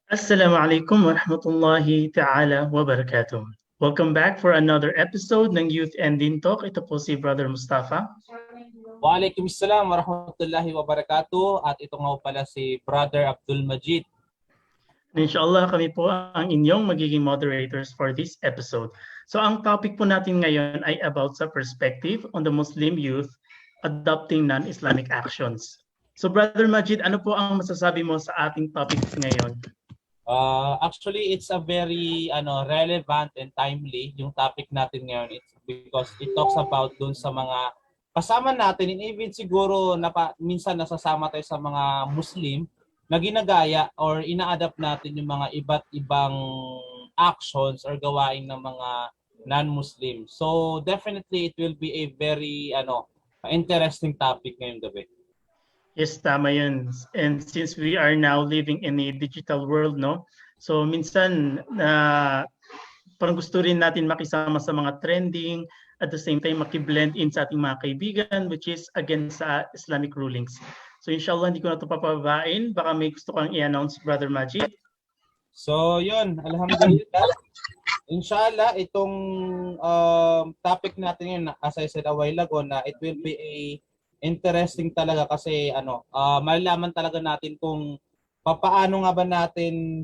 Assalamualaikum warahmatullahi ta'ala wabarakatuh. Welcome back for another episode ng Youth and Din Talk. Ito po si Brother Mustafa. Waalaikumsalam warahmatullahi wabarakatuh. At ito nga pala si Brother Abdul Majid. Inshallah kami po ang inyong magiging moderators for this episode. So ang topic po natin ngayon ay about sa perspective on the Muslim youth adopting non-Islamic actions. So Brother Majid, ano po ang masasabi mo sa ating topic ngayon? Actually, it's a very relevant and timely yung topic natin ngayon. It's because it talks about dun sa mga kasama natin, and even siguro minsan nasasama tayo sa mga Muslim na ginagaya or ina-adapt natin yung mga iba't ibang actions or gawain ng mga non-Muslim. So definitely it will be a very interesting topic ngayong gabi. Yes, tama yun. And since we are now living in a digital world, no? So minsan parang gusto rin natin makisama sa mga trending, at the same time makiblend in sa ating mga kaibigan, which is against sa Islamic rulings. So inshallah, hindi ko na ito papababain. Baka may gusto kang i-announce, Brother Majid. So yun, alhamdulillah. Inshallah, itong topic natin yun, as I said a while ago, na it will be a interesting talaga kasi malalaman talaga natin kung paano nga ba natin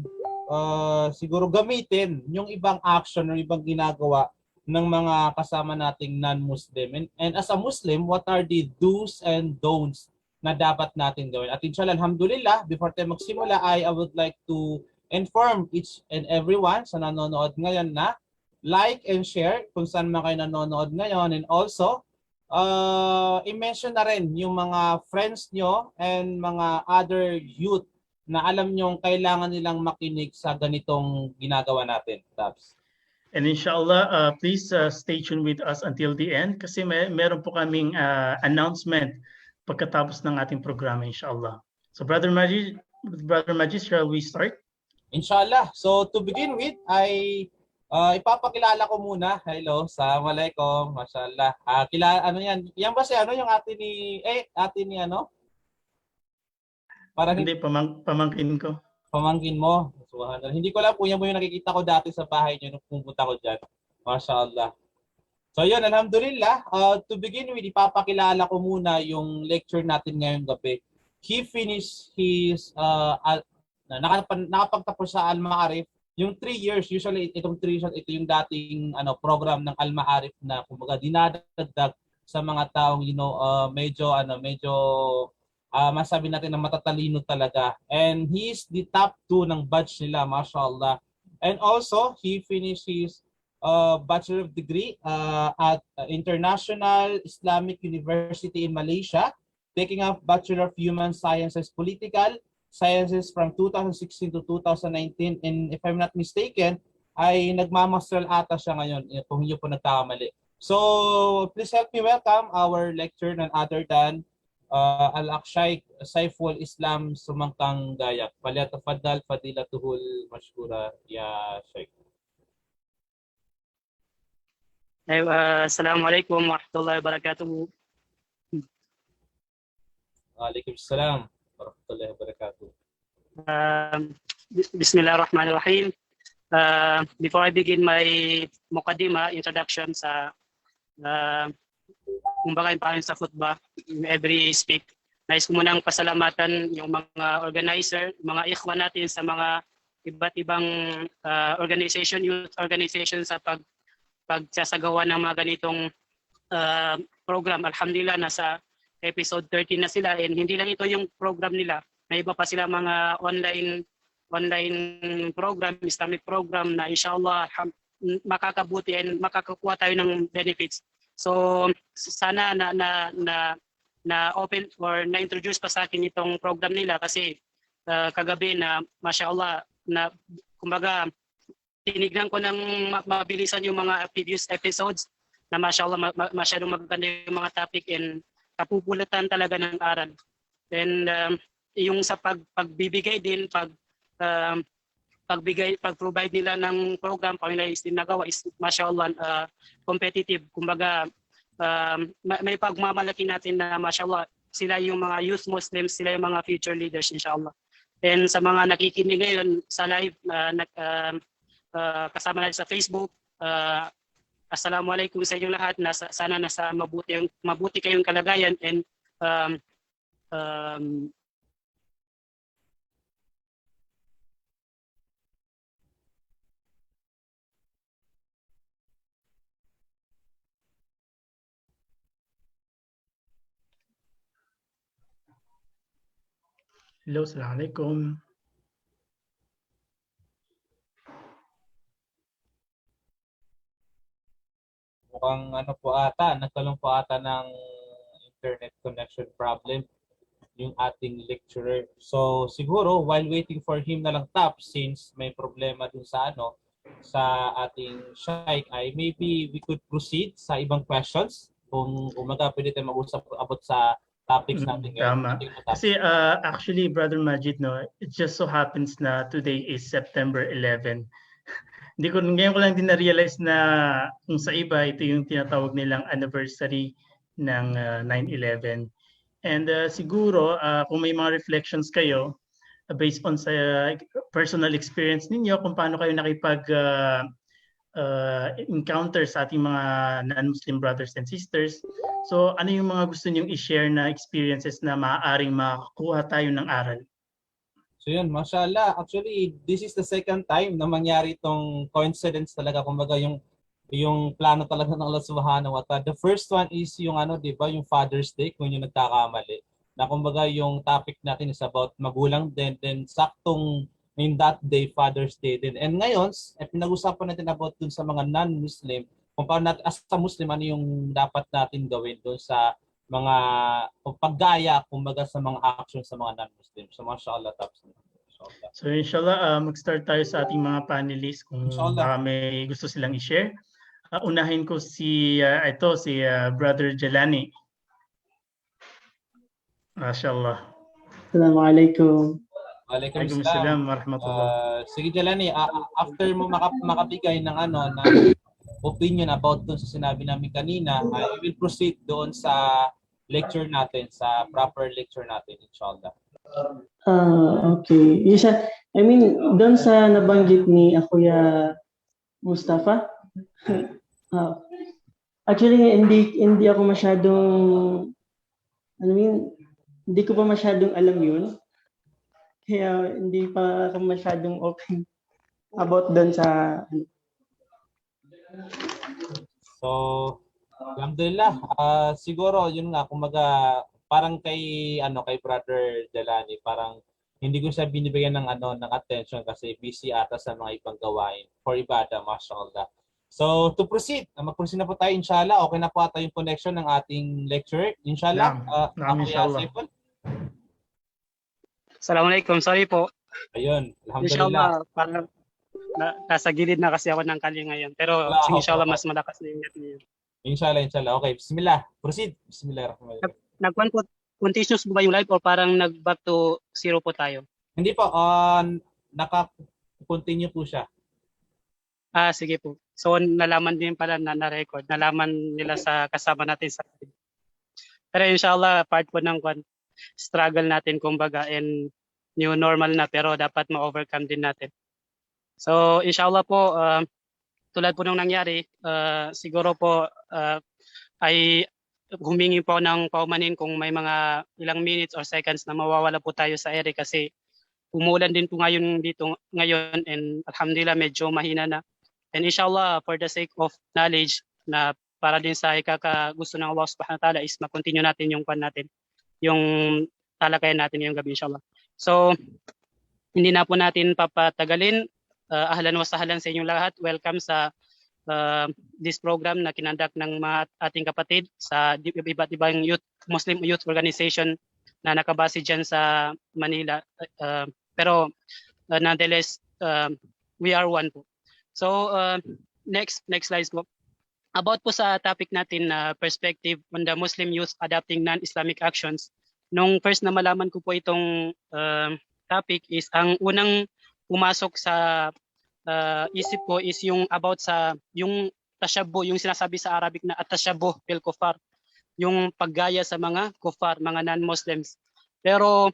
siguro gamitin yung ibang action or ibang ginagawa ng mga kasama nating non-Muslim. And as a Muslim, what are the do's and don'ts na dapat natin gawin? At inshallah, alhamdulillah, before tayo magsimula, I would like to inform each and everyone sa nanonood ngayon na like and share kung saan man kayo nanonood ngayon, and also i-mention na rin yung mga friends nyo and mga other youth na alam nyong kailangan nilang makinig sa ganitong ginagawa natin, Tabs. And inshallah, please stay tuned with us until the end kasi meron po kaming announcement pagkatapos ng ating programa, inshallah. So Brother Majid, shall we start? Inshallah. So to begin with, ipapakilala ko muna. Hello, assalamualaikum, mashallah. Yan? Yan ba si yung ate ni Parang hindi, pamangkin ko. Pamangkin mo. Subhanallah. Hindi ko alam kung yan mo yung nakikita ko dati sa bahay niyo nung pumunta ko dyan. Mashallah. So yun, alhamdulillah. To begin with, ipapakilala ko muna yung lecture natin ngayong gabi. He finished his nakapagtapos sa Al-Ma'arif. Yung 3 years, usually itong 3 years, ito yung dating program ng Al-Ma'arif na kumbaga dinadagdag sa mga taong medyo masabi natin na matatalino talaga. And he's the top 2 ng batch nila, mashallah. And also, he finished his bachelor of degree at International Islamic University in Malaysia, taking up Bachelor of Human Sciences Political Sciences from 2016 to 2019. And if I'm not mistaken, ay nagmamasteral ata siya ngayon, kung hindi po nagkakamali. So, please help me welcome our lecturer, none other than Al-Akshaykh Saiful Islam Sumangkang Dayak. Falyatafaddal fadilatuhul mashkura ya Shaykh. Assalamualaikum warahmatullahi wabarakatuh. Waalaikumsalam warahmatullahi wabarakatuh. Bismillahirrahmanirrahim. Before I begin my muqaddimah introduction sa kumbaga yung paano sa khutbah, every speak, nais ko munang pasalamatan yung mga organizer, mga ikhwan natin sa mga iba't ibang organization, youth organization sa pagsasagawa ng mga ganitong program. Alhamdulillah, nasa episode 13 na sila, and hindi lang ito yung program nila. May iba pa sila mga online program, Islamic program na inshallah makakabuti and makakakuha tayo ng benefits. So sana na open or na-introduce pa sa akin itong program nila kasi kagabi na mashallah na kumbaga tinignan ko ng mabilisan yung mga previous episodes na mashallah masyadong maganda yung mga topic and kapupulutan talaga ng aral. And yung sa pagbibigay din, pag-provide nila ng program, pag nila is nagawa is mashallah competitive. Kumbaga may pagmamalaki natin na mashallah sila yung mga youth Muslims, sila yung mga future leaders inshallah. And sa mga nakikinig ngayon sa live kasama natin sa Facebook, assalamualaikum sa inyong lahat. Sana nasa mabuti kayong kalagayan and um, um, Hello, assalamualaikum. Mukhang ano po ata, nagkaroon po ata ng internet connection problem yung ating lecturer. So siguro while waiting for him na lang tap, since may problema dun sa sa ating Shaikh, ay maybe we could proceed sa ibang questions kung umaga pwede tayo mag-usap about sa topics natin ngayon. Tama. Kasi actually, Brother Majid, no, it just so happens na today is September 11. Ngayon ko lang din na-realize na kung sa iba, ito yung tinatawag nilang anniversary ng 9/11. And siguro, kung may mga reflections kayo, based on sa personal experience ninyo, kung paano kayo nakipag encounter sa ating mga non-Muslim brothers and sisters. So ano yung mga gusto niyong i-share na experiences na maaaring makakuha tayo ng aral? So yun, mashallah. Actually, this is the second time na mangyari itong coincidence talaga. Kumbaga yung plano talaga ng Allah Subhanahu wa Ta'ala. The first one is yung di ba, yung Father's Day, kung yung nagkakamali. Na kumbaga yung topic natin is about magulang din, then saktong in that day, Father's Day din. And ngayon, pinag-usapan natin about dun sa mga non-Muslim, kung paano natin, as a Muslim, ano yung dapat natin gawin dun sa mga paggaya, kumbaga sa mga actions sa mga non-Muslim. So, mashallah, taps. So, inshallah, mag-start tayo sa ating mga panelists kung baka may gusto silang i-share. Unahin ko si Brother Jelani. Mashallah. Assalamualaikum. Waalaikumsalam warahmatullah. Sige Jelani, after mo makabigay ng na opinion about dun sa sinabi namin kanina, I will proceed doon sa lecture natin, sa proper lecture natin, inshallah. Okay. I mean, doon sa nabanggit ni Kuya Mustafa, actually, hindi ako masyadong, hindi ko pa masyadong alam yun. Kaya hindi pa ako masyadong open about doon sa... So, alhamdulillah, siguro yun nga, kumaga parang kay Brother Jelani, parang hindi ko siya binibigyan ng ng attention kasi busy ata sa mga ibang gawain for ibada, mashallah. So, to proceed, mag-proceed na po tayo, inshallah. Okay na po ata yung connection ng ating lecture, inshallah. Inshallah. Assalamualaikum, sorry po. Ayun, alhamdulillah. Inshallah, parang nasa gilid na kasi ako ng kali ngayon. Pero inshallah, mas malakas na yung net niyo. Inshallah. Okay, bismillah. Proceed. Bismillahirrahmanirrahim. Nag-continuous po ba yung live or parang nag-back to zero po tayo? Hindi po, naka-continue po siya. Sige po. So, nalaman din pala na-record. Nalaman nila sa kasama natin sa live. Pero inshallah, part po ng struggle natin kumbaga and new normal na pero dapat ma-overcome din natin. So inshallah po tulad po nung nangyari siguro po ay humingi po ng paumanin kung may mga ilang minutes or seconds na mawawala po tayo sa ere kasi umulan din po ngayon and alhamdulillah medyo mahina na. And inshallah for the sake of knowledge na para din sa gusto ng Allah Subhanahu wa Ta'ala is ma-continue natin yung talakayan natin ngayong gabi inshallah. So hindi na po natin papatagalin. Ahlan wa sahlan sa inyong lahat. Welcome sa this program na kinandak ng mga ating kapatid sa iba't ibang Muslim youth organization na nakabase dyan sa Manila. Pero nonetheless, we are one po. So next slide po. About po sa topic natin na perspective on the Muslim youth adopting non-Islamic actions. Nung first na malaman ko po itong topic is ang unang pumasok sa isip ko is yung about sa yung tashabbuh, yung sinasabi sa Arabic na at-tashabbuh bil kufar, yung paggaya sa mga kufar, mga non-Muslims. Pero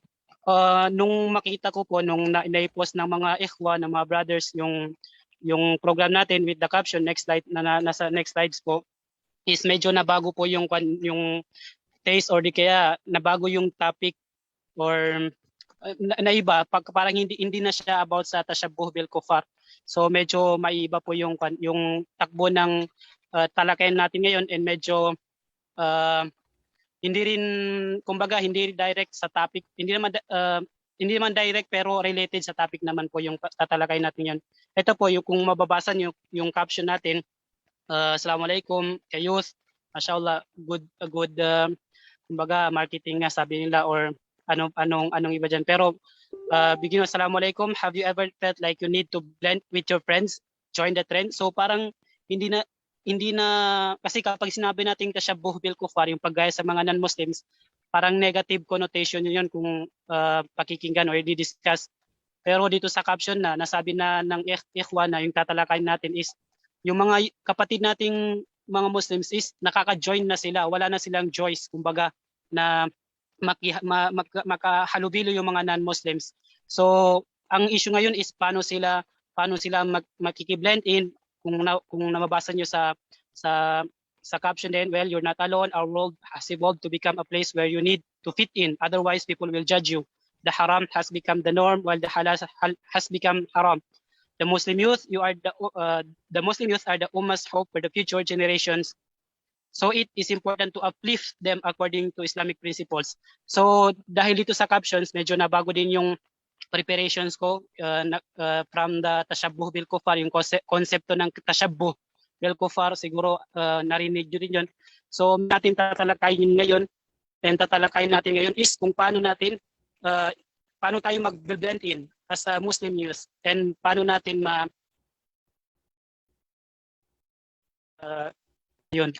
nung makita ko po nung na-post ng mga ikhwa, ng mga brothers yung program natin with the caption next slide nasa next slides po, is medyo nabago po yung taste or di kaya nabago yung topic or naiba parang hindi na siya about sa tashabbuh bil kufar. So medyo maiba po yung takbo ng talakayan natin ngayon, and medyo hindi rin, kumbaga hindi direct sa topic, hindi naman direct pero related sa topic naman po yung tatalakay natin yan. Ito po yung kung mababasa niyo yung caption natin, Assalamualaikum kay youth, mashallah, good kumbaga marketing nga sabi nila or anong iba dyan. Pero begin with Assalamualaikum, have you ever felt like you need to blend with your friends, join the trend? So parang hindi na kasi kapag sinabi natin tashabbuh bil kufar, yung paggaya sa mga non-Muslims, parang negative connotation yun kung pakikinggan or i-discuss. Pero dito sa caption na nasabi na ng ikhwan na yung tatalakayin natin is yung mga kapatid nating mga Muslims is nakaka-join na sila, wala na silang choice kumbaga na makahalubilo yung mga non-Muslims. So ang issue ngayon is paano sila makikiblend in. Kung nababasa nyo sa caption din, well, you're not alone. Our world has evolved to become a place where you need to fit in. Otherwise, people will judge you. The haram has become the norm, while the halal has become haram. The Muslim youth, the Muslim youth are the ummah's hope for the future generations. So it is important to uplift them according to Islamic principles. So dahil dito sa captions, medyo nabago din yung preparations ko from the tashabbuh bil kufar, yung konsepto ng tashabbuh bil kufar, siguro narinig nyo rin yun. So natin tatalakayin ngayon is kung paano tayo mag-blend in as a Muslim youth, and paano natin yun.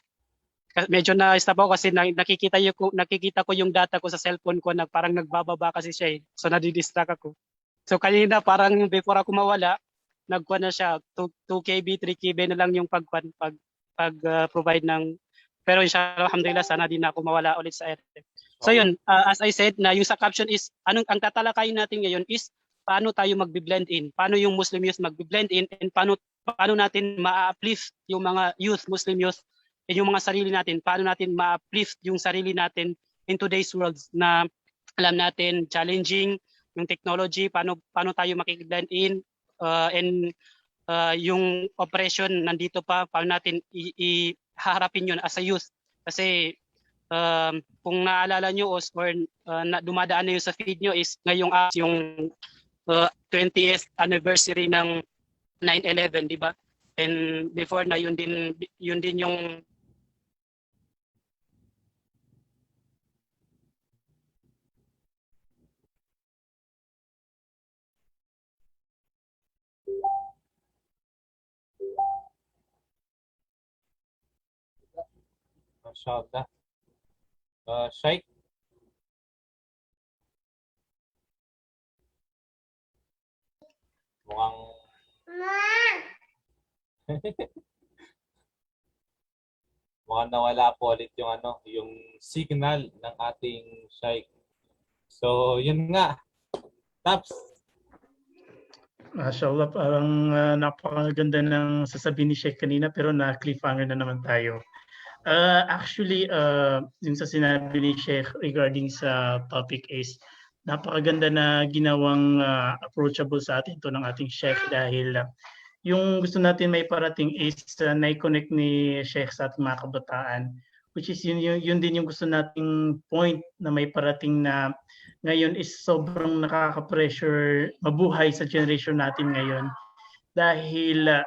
Medyo na-stop ako kasi nakikita ko yung data ko sa cellphone ko na parang nagbababa kasi siya eh. So nadidistract ako. So kanina parang before ako mawala, nagkuha na siya 2 KB, 3 KB na lang yung provide ng, pero inshallah alhamdulillah sana din ako mawala ulit sa airtime. So yun, as I said na yung sa caption is ang tatalakayin natin ngayon is paano tayo magbi-blend in, paano yung Muslim youth magbi-blend in, and paano natin ma-uplift yung mga youth, Muslim youth, and yung mga sarili natin, paano natin ma-uplift yung sarili natin in today's world na alam natin challenging yung technology, paano tayo makik-blend in, and yung operation nandito pa, paano natin ihaharapin yun as a youth. Kasi kung naalala nyo or dumadaan na yun sa feed nyo is ngayong yung 20th anniversary ng 9/11, di ba? And before na yun din yung Mashallah. Shaykh? Mukhang mukhang nawala po ulit yung signal ng ating Shaykh. So, yun nga. Taps. Mashallah, parang napakaganda ng sasabihin ni Sheikh kanina, pero na-cliffhanger na naman tayo. Actually, yung sa sinabi ni Sheikh regarding sa topic is napakaganda na ginawang approachable sa atin to ng ating Sheikh, dahil yung gusto natin may parating is na-connect ni Sheikh sa ating mga kabataan, which is yun din yung gusto nating point na may parating na ngayon is sobrang nakaka-pressure mabuhay sa generation natin ngayon, dahil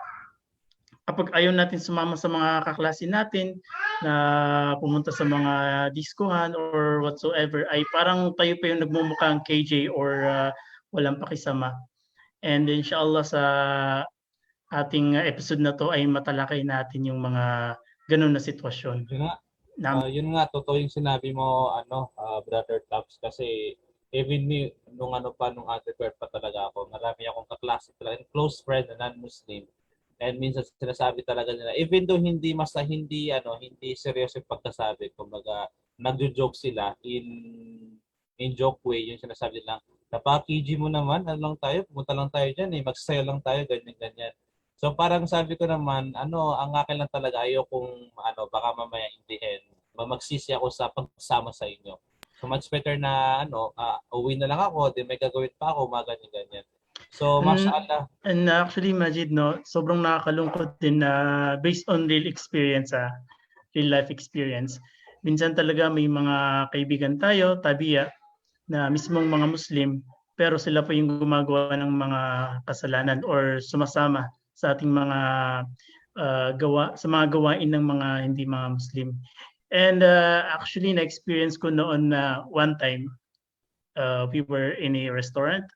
kapag ayaw natin sumama sa mga kaklase natin na pumunta sa mga diskohan or whatsoever, ay parang tayo pa yung nagmumukhang KJ or walang pakisama. And inshallah sa ating episode na to ay matalakay natin yung mga ganun na sitwasyon. Yun nga, totoo yung sinabi mo, Brother Taps, kasi even me, nung undergrad pa talaga ako, marami akong kaklase talaga, close friend na non-Muslim. And minsan sinasabi talaga nila, even though hindi seryoso yung pagkasabi, kumbaga nagjo-joke sila in in joke way, yung sinasabi lang, napaka-KG mo naman, ano lang tayo, pumunta lang tayo dyan eh, magsasayaw lang tayo, ganyan-ganyan. So parang sabi ko naman, ang akin lang talaga, ayokong, baka mamaya in the end, magsisi ako sa pagsama sa inyo. So much better na, uwi na lang ako, di may gagawin pa ako, mga ganyan-ganyan. So, mashallah. And actually, Majid, no, sobrang nakakalungkot din na based on real experience, real life experience. Minsan talaga may mga kaibigan tayo, tabiya, na mismong mga Muslim, pero sila pa yung gumagawa ng mga kasalanan or sumasama sa ating mga sa mga gawain ng mga hindi mga Muslim. And actually, na-experience ko noon na one time, we were in a restaurant.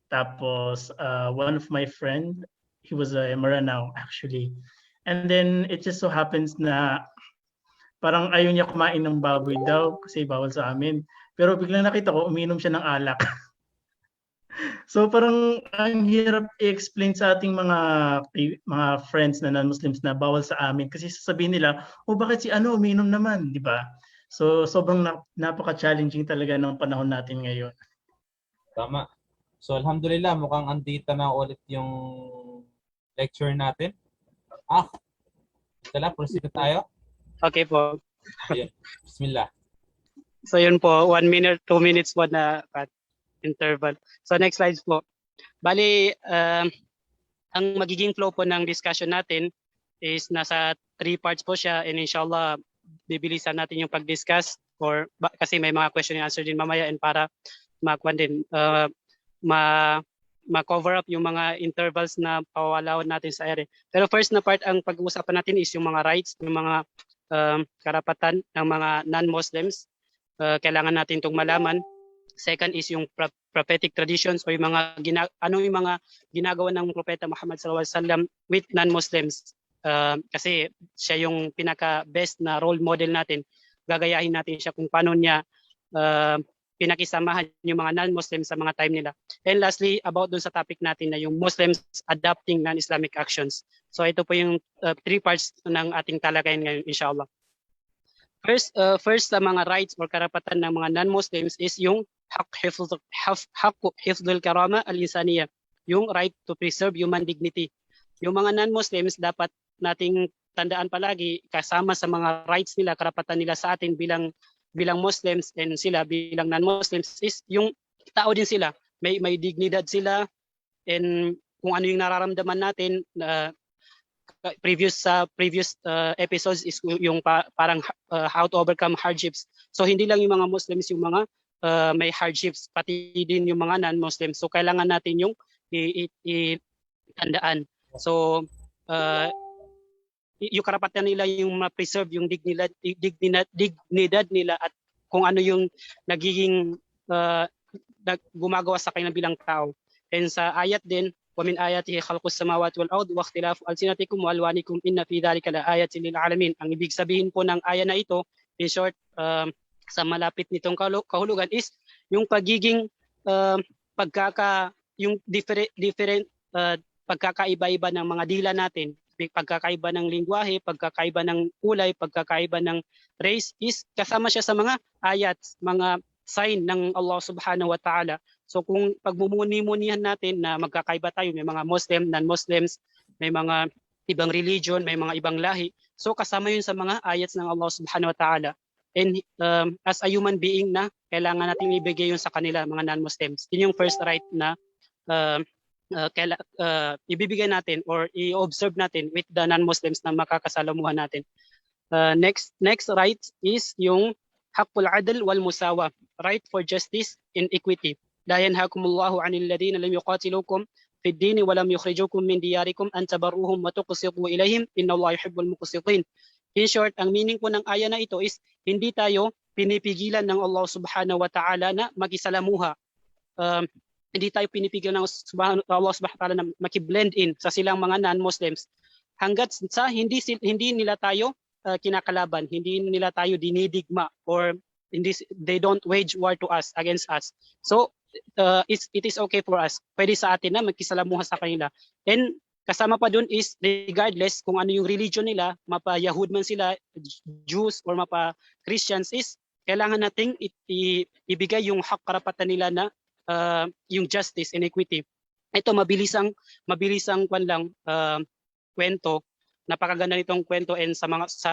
Tapos, one of my friend, he was a Maranao actually. And then, it just so happens na parang ayaw niya kumain ng baboy daw kasi bawal sa amin. Pero biglang nakita ko, uminom siya ng alak. So parang ang hirap i-explain sa ating mga friends na non-Muslims na bawal sa amin kasi sasabihin nila, bakit si uminom naman, di ba? So sobrang napaka-challenging talaga ng panahon natin ngayon. Tama. So alhamdulillah, mukhang andito na ulit yung lecture natin. Proceed na tayo. Okay po. Ayun. Bismillah. So yun po, 1 minute, 2 minutes po na interval. So next slides po. Bali, ang magiging flow po ng discussion natin is nasa 3 parts po siya, and inshallah bibilisan natin yung pag-discuss kasi may mga question and answer din mamaya, and para ma-cover up yung mga intervals na pawalawan natin sa ere. Pero first na part ang pag-uusapan natin is yung mga rights, yung mga karapatan ng mga non-Muslims. Kailangan natin itong malaman. Second is yung prophetic traditions o yung mga yung mga ginagawa ng Propeta Muhammad sallallahu alaihi wasallam with non-Muslims. Kasi siya yung pinaka-best na role model natin. Gagayahin natin siya kung paano niya pinakisamahan yung mga non-Muslims sa mga time nila. And lastly, about dun sa topic natin na yung Muslims adopting non-Islamic actions. So ito po yung 3 parts ng ating talakayan ngayon, inshallah. First sa mga rights or karapatan ng mga non-Muslims is yung haqq hifdhul karama al-insaniyah, yung right to preserve human dignity. Yung mga non-Muslims dapat nating tandaan palagi kasama sa mga rights nila, karapatan nila sa atin bilang Muslims, and sila bilang non-Muslims is yung tao din sila. May dignidad sila, and kung ano yung nararamdaman natin previous episodes is yung parang how to overcome hardships. So hindi lang yung mga Muslims yung mga may hardships, pati din yung mga non-Muslims. So kailangan natin yung itandaan. So yung karapatan nila yung ma-preserve yung dignidad nila at kung ano yung nagiging gumagawa sa kanilang bilang tao. And sa ayat din, وَمِنْ آيَاتِهِ خَلْقُ السَّمَاوَاتِ وَالْأَرْضِ وَاخْتِلَافُ أَلْسِنَتِكُمْ وَأَلْوَانِكُمْ إِنَّ فِي ذَلِكَ لَآيَةٍ لِلْعَالَمِينَ. Ang ibig sabihin po ng aya na ito, in short, sa malapit nitong kahulugan is yung pagiging yung different pagkakaiba-iba ng mga dila natin, pagkakaiba ng lingwahe, pagkakaiba ng kulay, pagkakaiba ng race, is kasama siya sa mga ayat, mga sign ng Allah subhanahu wa ta'ala. So kung pagmumuni-munihan natin na magkakaiba tayo, may mga Muslim, non-Muslims, may mga ibang religion, may mga ibang lahi, so kasama yun sa mga ayats ng Allah subhanahu wa ta'ala. And as a human being na kailangan natin ibigay yun sa kanila, mga non-Muslims. Yun yung first right na ibibigay natin or i-observe natin with the non-Muslims na makakasalamuhan natin. Next right is yung haqqul adl wal musawa, right for justice and equity. La yanhakumullahu 'anil ladina lam yuqatilukum fid din wa lam yukhrijukum min diyarikum an tabarruhum wa tuqsitu ilayhim innallaha yuhibbul muqsitin. In short, ang meaning po ng aya na ito is hindi tayo pinipigilan ng Allah subhanahu wa ta'ala na makisalamuha. Hindi tayo pinipigilan ng Allah subhanahu wa ta'ala na makiblend in sa silang mga non-Muslims. Hanggat sa hindi nila tayo kinakalaban, hindi nila tayo dinidigma, or they don't wage war to us, against us. So it is okay for us. Pwede sa atin na magkisalamuha sa kanila. And kasama pa dun is regardless kung ano yung religion nila, mapa-Yahud man sila, Jews or mapa-Christians, is kailangan nating ibigay yung hak karapatan nila na yung justice and equity. Ito mabilisang kwan lang kwento. Napakaganda nitong kwento and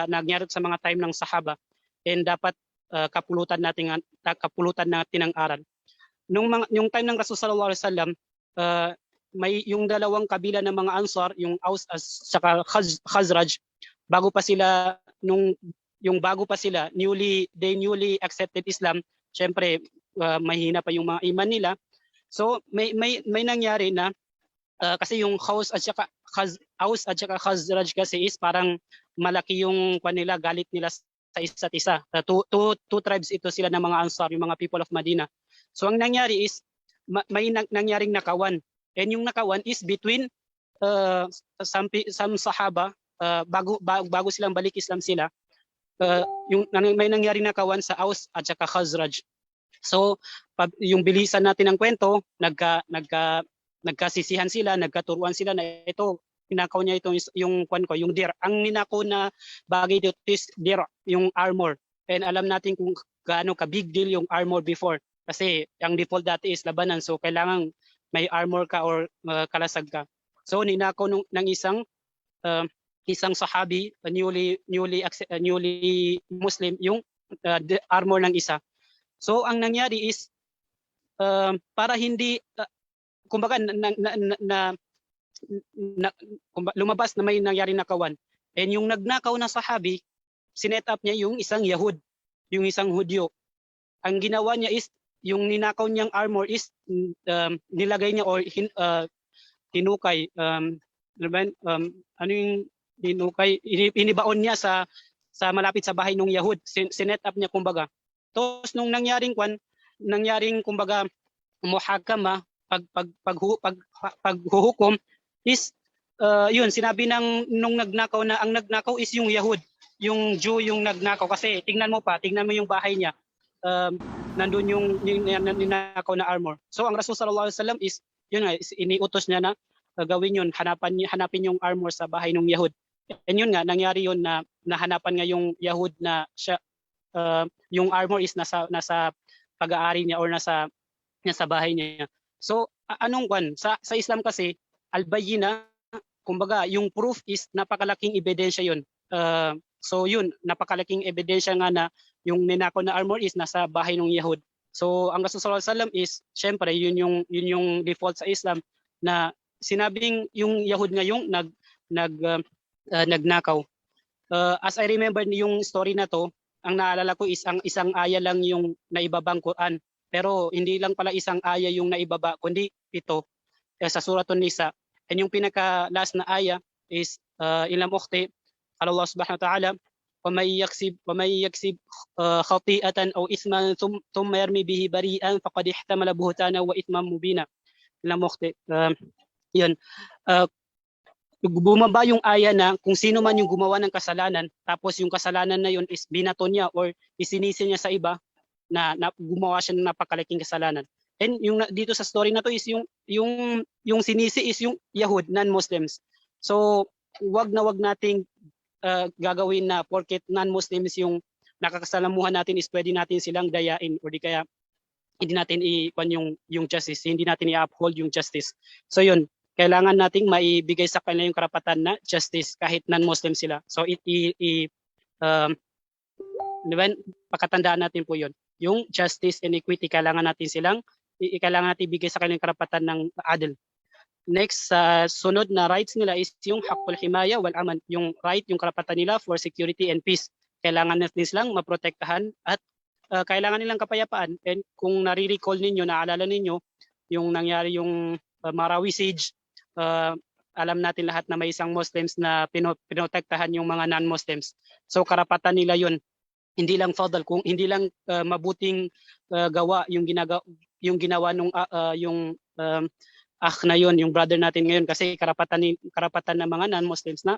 nangyari sa mga time ng Sahaba, and dapat kapulutan natin ng aral. Yung time ng Rasul sallallahu alaihi wasallam, may yung dalawang kabila ng mga Ansar, yung Aus at saka Khazraj, bago pa sila they newly accepted Islam, syempre mahina pa yung mga iman nila. So may nangyari na kasi yung Aus at saka Khazraj kasi is parang malaki yung kanila, galit nila sa isa't isa. Two tribes ito sila ng mga Ansar, yung mga people of Medina. So ang nangyari is may nangyaring nakawan. And yung nakawan is between some Sahaba, bago silang balik Islam sila, may nangyari nakawan sa Aus at saka Khazraj. So yung bilisan natin ng kwento, nagkasisihan sila, nagkaturuan sila na ito, ninakaw niya ito yung dir. Ang ninakaw na bagay dito is dir, yung armor. And alam natin kung gaano ka big deal yung armor before. Kasi ang default dati is labanan, so kailangan may armor ka or kalasag ka. So ninakaw ng isang sahabi, newly Muslim, yung armor ng isa. So ang nangyari is para hindi kumbaga lumabas na may nangyari nakawan. And yung nagnakaw na sahabi, sinet up niya yung isang Yahud, yung isang Hudyo. Ang ginawa niya is yung ninakaw niyang armor is nilagay niya or tinukay, ano yung tinukay, inibaon niya sa malapit sa bahay ng Yahud. Sinet up niya kumbaga. Tapos nung nangyaring kumbaga muhakama, paghuhukom is yun, sinabi nung nagnakaw na ang nagnakaw is yung Yahud, yung Jew yung nagnakaw. Kasi tingnan mo yung bahay niya, nandun yung ninakaw na armor. So ang Rasul sallallahu alaihi wasallam is yun nga, iniutos niya na gawin yun, hanapin yung armor sa bahay ng Yahud. And yun nga, nangyari yun na nahanapan nga yung Yahud na siya, yung armor is nasa pag-aari niya or nasa bahay niya. So anong sa Islam kasi al-bayyina, kumbaga yung proof is napakalaking ebidensya yun. So yun, napakalaking ebidensya nga na yung ninakaw na armor is nasa bahay ng Yahud. So ang Rasul sallallahu alaihi wasallam is syempre yun yung default sa Islam na sinabing yung Yahud nga yung nagnakaw. As I remember yung story na to, ang naalala ko is ang isang aya lang yung naibabang Quran. Pero hindi lang pala isang aya yung naibaba, kundi ito sa Suratun Nisa. And yung pinaka-last na aya is ilam ukhti, Allah subhanahu wa ta'ala, وَمَنْ يَكْسِبْ خَطِيئَةً أَوْ إِثْمًا ثُمَّ يَرْمِ بِهِ بَرِيئًا فَقَدِ احْتَمَلَ بُهْتَانًا وَإِثْمًا مُبِينًا. Ilam ukhti. Yun. Bumaba yung aya na kung sino man yung gumawa ng kasalanan, tapos yung kasalanan na yun is binato niya or isinisi niya sa iba, na gumawa siya ng napakalaking kasalanan. And yung dito sa story na to is yung sinisi is yung Yahud, non-Muslims. So wag nating gagawin na porket non-Muslims yung nakakasalamuhan natin is pwede natin silang dayain or di kaya hindi natin yung justice, hindi natin i-uphold yung justice. So yun, kailangan nating maibigay sa kanila yung karapatan na justice kahit non-Muslim sila. So pakatandaan natin po yun. Yung justice and equity, kailangan natin ibigay sa kanilang karapatan ng adil. Next, sunod na rights nila is yung haqqul himaya wal aman, yung right, yung karapatan nila for security and peace. Kailangan natin silang maprotektahan at kailangan nilang kapayapaan. And kung nare-recall ninyo, naalala ninyo, yung nangyari yung Marawi siege, alam natin lahat na may isang Muslims na pinotektahan yung mga non-Muslims. So karapatan nila yun. Hindi lang fadal, kung hindi lang mabuting gawa yung ginawa nung na yun, yung brother natin ngayon, kasi karapatan ng mga non-Muslims na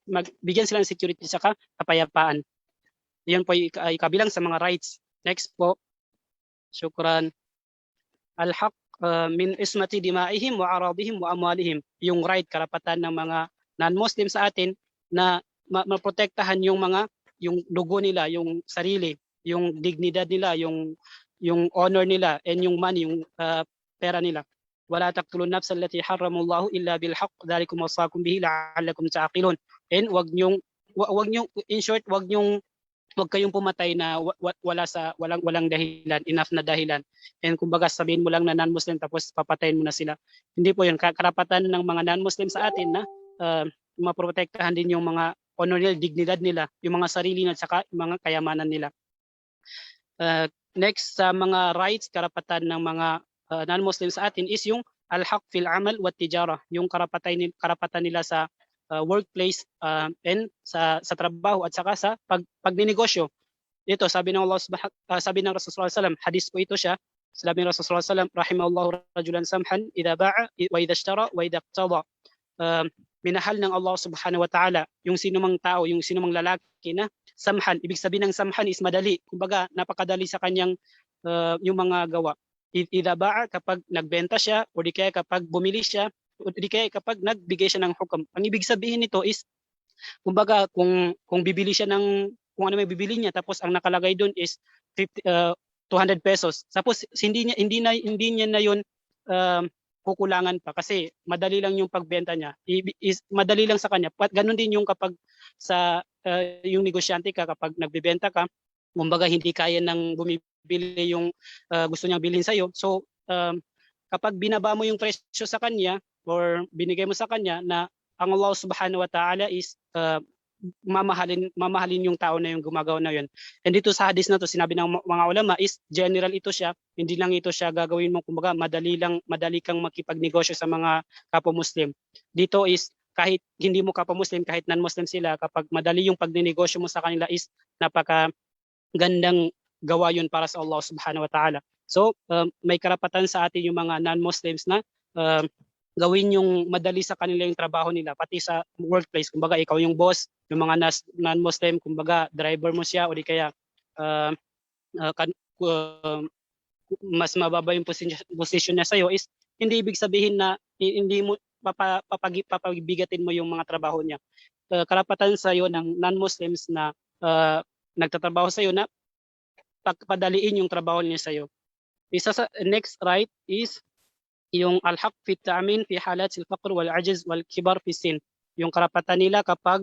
magbigyan sila ng security sa kapayapaan. Yan po ay kabilang sa mga rights. Next po. Syukran. Al-haq min ismati dima'ihim wa aradihim wa amwalihim. Yung right, karapatan ng mga non-Muslim sa atin na maprotektahan yung mga yung dugo nila, yung sarili, yung dignidad nila, yung honor nila, and yung money, yung pera nila. Wala taqtulun nafsa allati harramallahu illa bil haqq dhalikum wasaqakum bihi la'allakum ta'qilun. And wag nyong in short, wag kayong pumatay na walang dahilan, enough na dahilan. And kumbaga sabihin mo lang na non-Muslim tapos papatayin mo na sila. Hindi po 'yun. Karapatan ng mga non-Muslim sa atin na maprotektahan din yung mga honor nila, dignidad nila, yung mga sarili nila, at saka yung mga kayamanan nila. Next sa mga rights, karapatan ng mga non-Muslim sa atin is yung al-haq fil amal wa tijara, yung karapatan nila sa workplace and sa trabaho at saka sa pagninegosyo. Ito sabi ng sabi ng Rasulullah sallallahu alaihi wasallam, hadis po ito siya. Sabi ng Rasulullah sallallahu alaihi wasallam, rahimahullahu rajulan samhan idza ba'a wa idza ishtara wa idza iqtada. Minahal ng Allah subhanahu wa ta'ala yung sinumang tao, yung sinumang lalaki na samhan. Ibig sabihin ng samhan is madali. Kumbaga, napakadali sa kanyang yung mga gawa. Idza ba'a, kapag nagbenta siya, o di kaya kapag bumili siya, o di kaya kapag nagbigay siya ng hukom. Ang ibig sabihin nito is, kumbaga, kung bibili siya ng, kung ano may bibili niya, tapos ang nakalagay doon is 200 pesos. Tapos hindi niya na yun kukulangan pa kasi madali lang yung pagbenta niya. Madali lang sa kanya. Ganun din yung kapag sa yung negosyante ka, kapag nagbebenta ka, kumbaga hindi kaya nang bumibili yung gusto niyang bilhin sa iyo. So kapag binaba mo yung presyo sa kanya or binigay mo sa kanya na ang Allah subhanahu wa ta'ala is mamahalin yung tao na yung gumagawa na yun. And dito sa hadis na to, sinabi ng mga ulama is general ito siya, hindi lang ito siya gagawin mo, kumbaga madali kang makipagnegosyo sa mga kapwa-Muslim. Dito is kahit hindi mo kapwa-Muslim, kahit non-Muslim sila, kapag madali yung pagninegosyo mo sa kanila is napaka gandang gawa yun para sa Allah subhanahu wa ta'ala. So may karapatan sa atin yung mga non-Muslims na gawin yung madali sa kanila yung trabaho nila, pati sa workplace. Kumbaga, ikaw yung boss, yung mga non-Muslim, kumbaga, driver mo siya, o di kaya mas mababa yung position niya sa'yo, is hindi ibig sabihin na hindi mo papabigatin mo yung mga trabaho niya. Karapatan sa'yo ng non-Muslims na nagtatrabaho sa'yo na padaliin yung trabaho niya sa'yo. Isa sa next right is yung al-haq fi ta'min fi halat al-faqr wal ajiz wal kibar fi sin. Yung karapatan nila kapag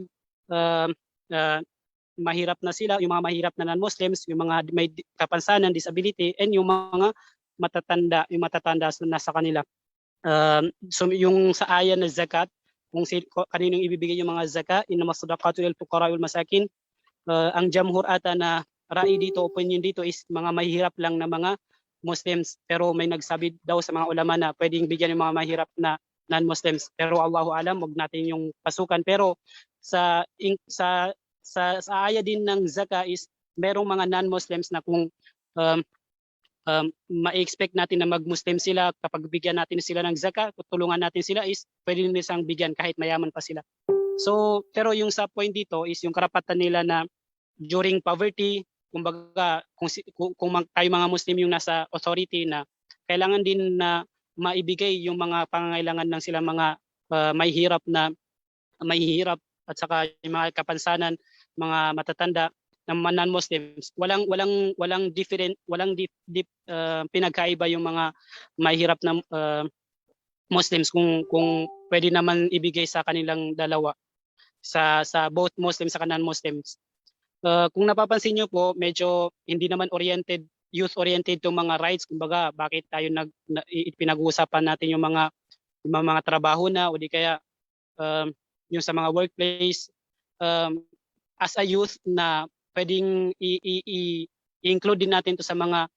mahirap na sila, yung mga mahirap na non-Muslims, yung mga may kapansanan, disability, and yung mga matatanda na sa kanila. So yung sa aya na zakat, kung kaninong ibibigay yung mga zakat, innamas sadaqatu lil fuqara wal masakin, ang jamhur ata na rai dito, opinion dito is mga mahirap lang na mga Muslims, pero may nagsabi daw sa mga ulama na pwedeng bigyan ng mga mahirap na non-Muslims, pero Allahu alam, wag natin yung pasukan. Pero sa aya din ng zakah is merong mga non-Muslims na kung ma-expect natin na mag-Muslim sila, kapag bigyan natin sila ng zakah, tulungan natin sila, is pwede din silang bigyan kahit mayaman pa sila. So pero yung sa point dito is yung karapatan nila na during poverty, kumbaga kung tayo mga Muslim yung nasa authority, na kailangan din na maibigay yung mga pangangailangan ng sila mga mahihirap at saka yung mga kapansanan, mga matatanda na non-Muslims. Walang pinagkaiba yung mga mahihirap na Muslims kung pwede naman ibigay sa kanilang dalawa, sa both Muslims sa non-Muslims. Kung napapansin niyo po, medyo hindi naman youth-oriented itong mga rights. Kumbaga, bakit tayo pinag-uusapan natin yung mga trabaho na, o di kaya yung sa mga workplace. As a youth na pwedeng i-include din natin to sa mga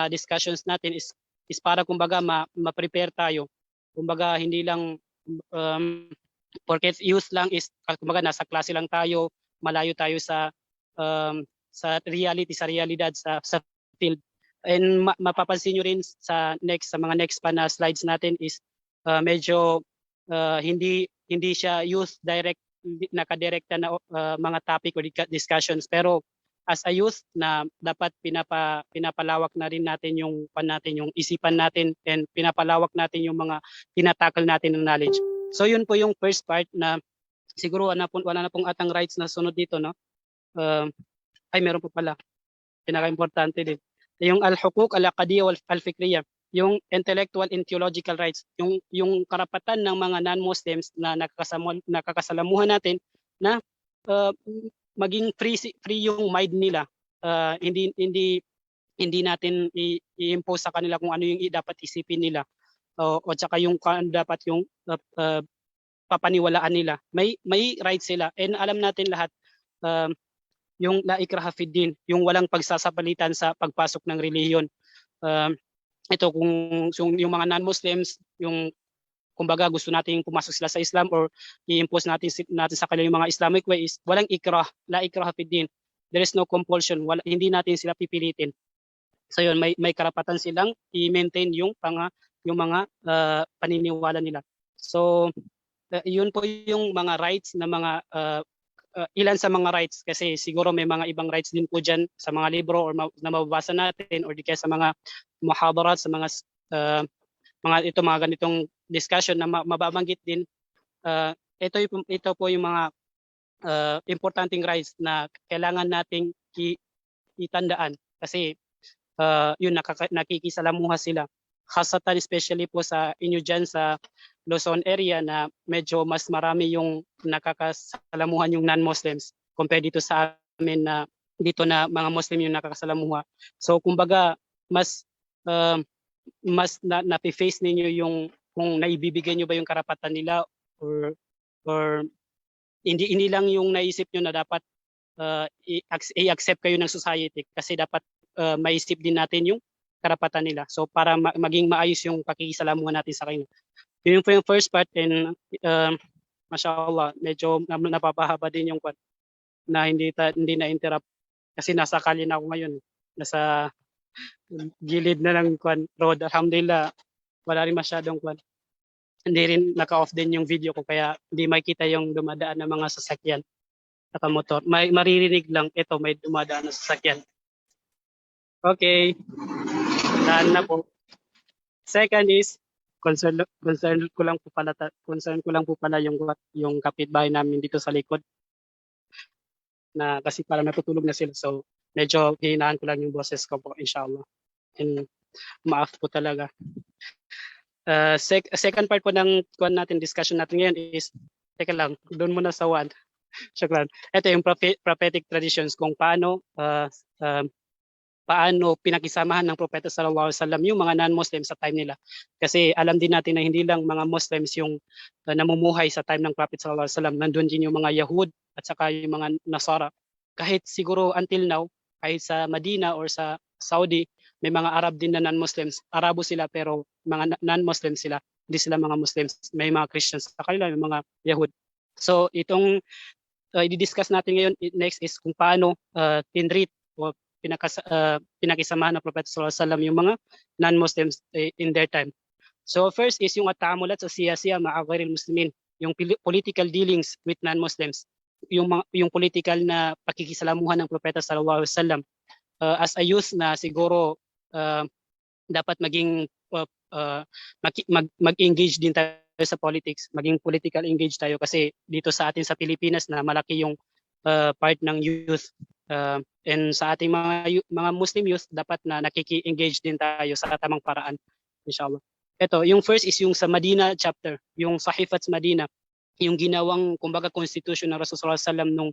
discussions natin is para kumbaga ma-prepare tayo. Kumbaga, hindi lang porket youth lang is kumbaga nasa klase lang tayo, malayo tayo sa realidad sa field. And mapapansin nyo rin sa mga next pa na slides natin is medyo hindi siya youth nakadirekta na mga topic or discussions, pero as a youth na dapat pinapalawak na rin natin yung isipan natin, and pinapalawak natin yung mga tinatakal natin ng knowledge. So yun po yung first part, na siguro wala na pong atang rights na sunod dito, no? ay meron po pala, pinaka-importante din. Yung al-hukuk al-aqdiyya wal al-fikriyya, yung intellectual and theological rights, yung karapatan ng mga non-Muslims na nakakasalamuhan natin na uh, maging free yung mind nila. Hindi natin i-impose sa kanila kung ano yung dapat isipin nila o tsaka yung dapat yung papaniwalaan nila. May rights sila, and alam natin lahat yung la ikraha fid din, yung walang pagsasapalitan sa pagpasok ng relihiyon. Ito kung yung mga non-Muslims, yung kumbaga gusto nating pumasok sila sa Islam or i-impose natin sa kanila yung mga Islamic way, is walang ikrah, la ikraha fid din. There is no compulsion, hindi natin sila pipilitin. So yun, may karapatan silang i-maintain yung mga paniniwala nila. So yun po yung mga rights na mga ilan sa mga rights, kasi siguro may mga ibang rights din po dyan sa mga libro or na mababasa natin or di kaya sa mga muhadarat, sa mga mga ganitong discussion na mababanggit din. Ito po yung mga importanteng rights na kailangan nating itandaan, kasi yun, nakikisalamuha sila. Khasatan especially po sa inyo dyan sa Luzon area na medyo mas marami yung nakakasalamuhan yung non-Muslims compared dito sa amin na dito na mga Muslim yung nakakasalamuha. So kumbaga mas napi-face ninyo yung kung naibibigay nyo ba yung karapatan nila or hindi lang yung naisip nyo na dapat i-accept kayo ng society, kasi dapat maisip din natin yung karapatan nila. So para maging maayos yung pakikisalamuhan natin sa kanila. Yun po yung first part, and mashallah, medyo napapahaba din yung part na hindi na-interrupt kasi nasa kalye na ako ngayon. Nasa gilid na ng road. Alhamdulillah, wala rin masyadong hindi rin naka-off din yung video ko, kaya hindi makita yung dumadaan ng mga sasakyan at motor. Maririnig lang, ito may dumadaan na sasakyan. Okay. Daan na po. Second is concern ko lang po pala yung kapitbahay namin dito sa likod, na kasi parang natutulog na sila, so medyo hinahan ko lang yung boses ko po, inshallah, and maaf po talaga. Second part po ng discussion natin ngayon is, teka lang, doon muna sa one. Syukran. Ito yung prophetic traditions, kung paano pinakisamahan ng propeta sallallahu alaihi wasallam yung mga non-Muslim sa time nila. Kasi alam din natin na hindi lang mga Muslims yung namumuhay sa time ng prophet sallallahu alaihi wasallam. Nandun din yung mga Yahud at saka yung mga Nasara. Kahit siguro until now, kahit sa Medina or sa Saudi, may mga Arab din na non-Muslims. Arabo sila pero mga non-Muslim sila. Hindi sila mga Muslims. May mga Christians sa kanila, may mga Yahud. So itong i-discuss natin ngayon next is kung paano tinreat o pinakisamahan ng Propeta sallallahu alaihi wasallam yung mga non-Muslims in their time. So first is yung at-ta'amulat sa siyasiya ma'a ghairil muslimin, yung political dealings with non-Muslims, yung political na pakikisalamuhan ng Propeta sallallahu alaihi wasallam. As a youth na siguro dapat maging mag-engage din tayo sa politics, maging political engage tayo, kasi dito sa atin sa Pilipinas na malaki yung part ng youth. And sa ating mga Muslim youth, dapat na nakiki-engage din tayo sa tamang paraan, inshallah. Ito, yung first is yung sa Medina chapter, yung Sahifat Medina, yung ginawang kumbaga constitution ng Rasulullah sallallahu alaihi wasallam nung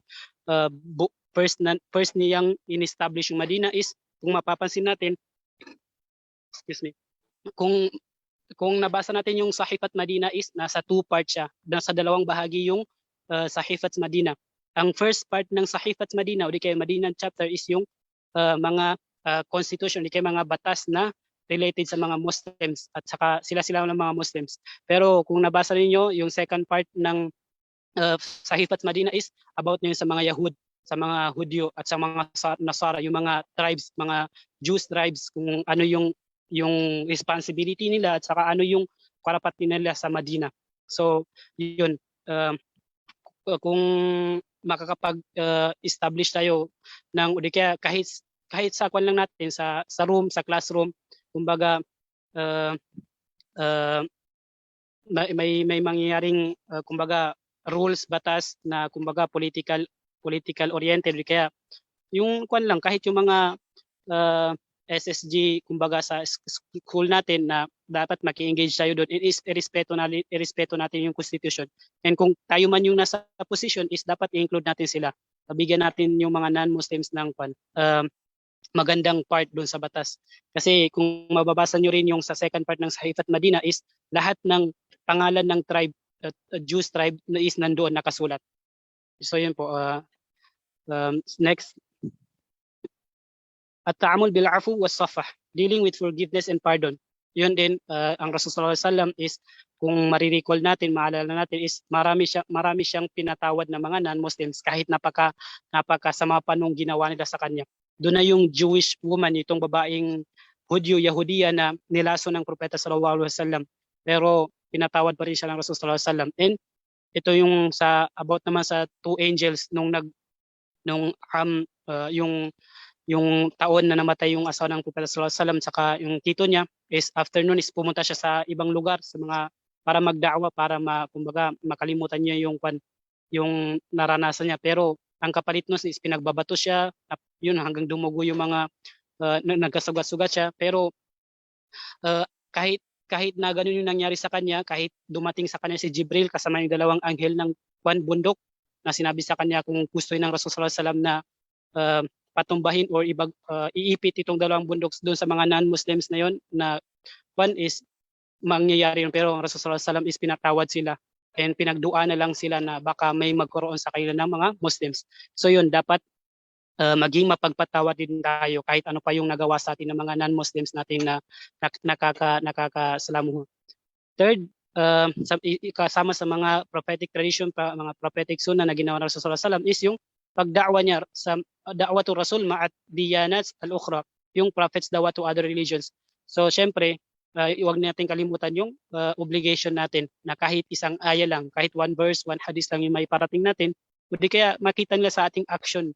first niyang in-establish yung Medina is, kung mapapansin natin, kung nabasa natin yung Sahifat Medina is nasa two parts siya, nasa dalawang bahagi yung Sahifat Medina. Ang first part ng Sahifat Medina o di kaya Medina chapter is yung mga constitution, di kaya mga batas na related sa mga Muslims at saka sila ng mga Muslims. Pero kung nabasa niyo yung second part ng Sahifat Medina is about na yun sa mga Yahud, sa mga Hudyo at sa mga Nasara, yung mga tribes, mga Jews tribes, kung ano yung responsibility nila at saka ano yung karapatan nila sa Medina. So yun, kung makakapag-establish tayo ng kahit sa kwan lang natin sa classroom, kumbaga may mangyayaring kumbaga rules, batas na kumbaga political political oriented, kaya yung kwan lang, kahit yung mga SSG, kumbaga sa school natin na dapat maki-engage tayo doon, irespeto natin yung constitution. And kung tayo man yung nasa position, is dapat i-include natin sila. Bigyan natin yung mga non-Muslims ng magandang part doon sa batas. Kasi kung mababasa nyo rin yung sa second part ng Sahih at Madina, is lahat ng pangalan ng tribe, Jews tribe, na is nandoon nakasulat. So yun po. Next. At-ta'amul bil-afu was-safah, dealing with forgiveness and pardon. Yun din, ang Rasulullah SAW is, kung marirecall natin, maalala natin, is marami siyang pinatawad ng mga non-Muslims kahit napakasama pa nung ginawa nila sa kanya. Doon na yung Jewish woman, itong babaeng Hudyo, Yahudiya na nilaso ng Propeta sallallahu alaihi wasallam. Pero pinatawad pa rin siya ng Rasulullah sallallahu alaihi wasallam. And ito yung about naman sa two angels yung taon na namatay yung asawa ng Propeta sallallahu alaihi wasallam, saka yung tito niya, is after nun is pumunta siya sa ibang lugar para magda'wa, para kumbaga makalimutan niya yung naranasan niya. Pero ang kapalit nun is pinagbabato siya, yun hanggang dumugo yung mga nagkasugat-sugat siya. Pero kahit na ganun yung nangyari sa kanya, kahit dumating sa kanya si Jibril kasama yung dalawang anghel ng bundok na sinabi sa kanya kung gusto ng Rasulullah sallallahu alaihi wasallam na patumbahin or iipit itong dalawang bundok doon sa mga non-Muslims na yon, na is mangyayari yun. Pero ang Rasulullah sallallahu alaihi wasallam is pinatawad sila and pinagdua na lang sila na baka may magkaroon sa kanila ng mga Muslims. So yun, dapat maging mapagpatawad din tayo kahit ano pa yung nagawa sa atin ng mga non-Muslims natin na nakakasalamuha. Third, kasama sa mga prophetic tradition, mga prophetic sunnah na ginawa ng Rasulullah sallallahu alaihi wasallam is yung pagda'wa niya sa da'watu Rasul ma'at diyanat al-ukhra, yung prophets dawa to other religions. So syempre, huwag natin kalimutan yung obligation natin na kahit isang aya lang, kahit one verse, one hadith lang yung may parating natin, hindi kaya makita nila sa ating action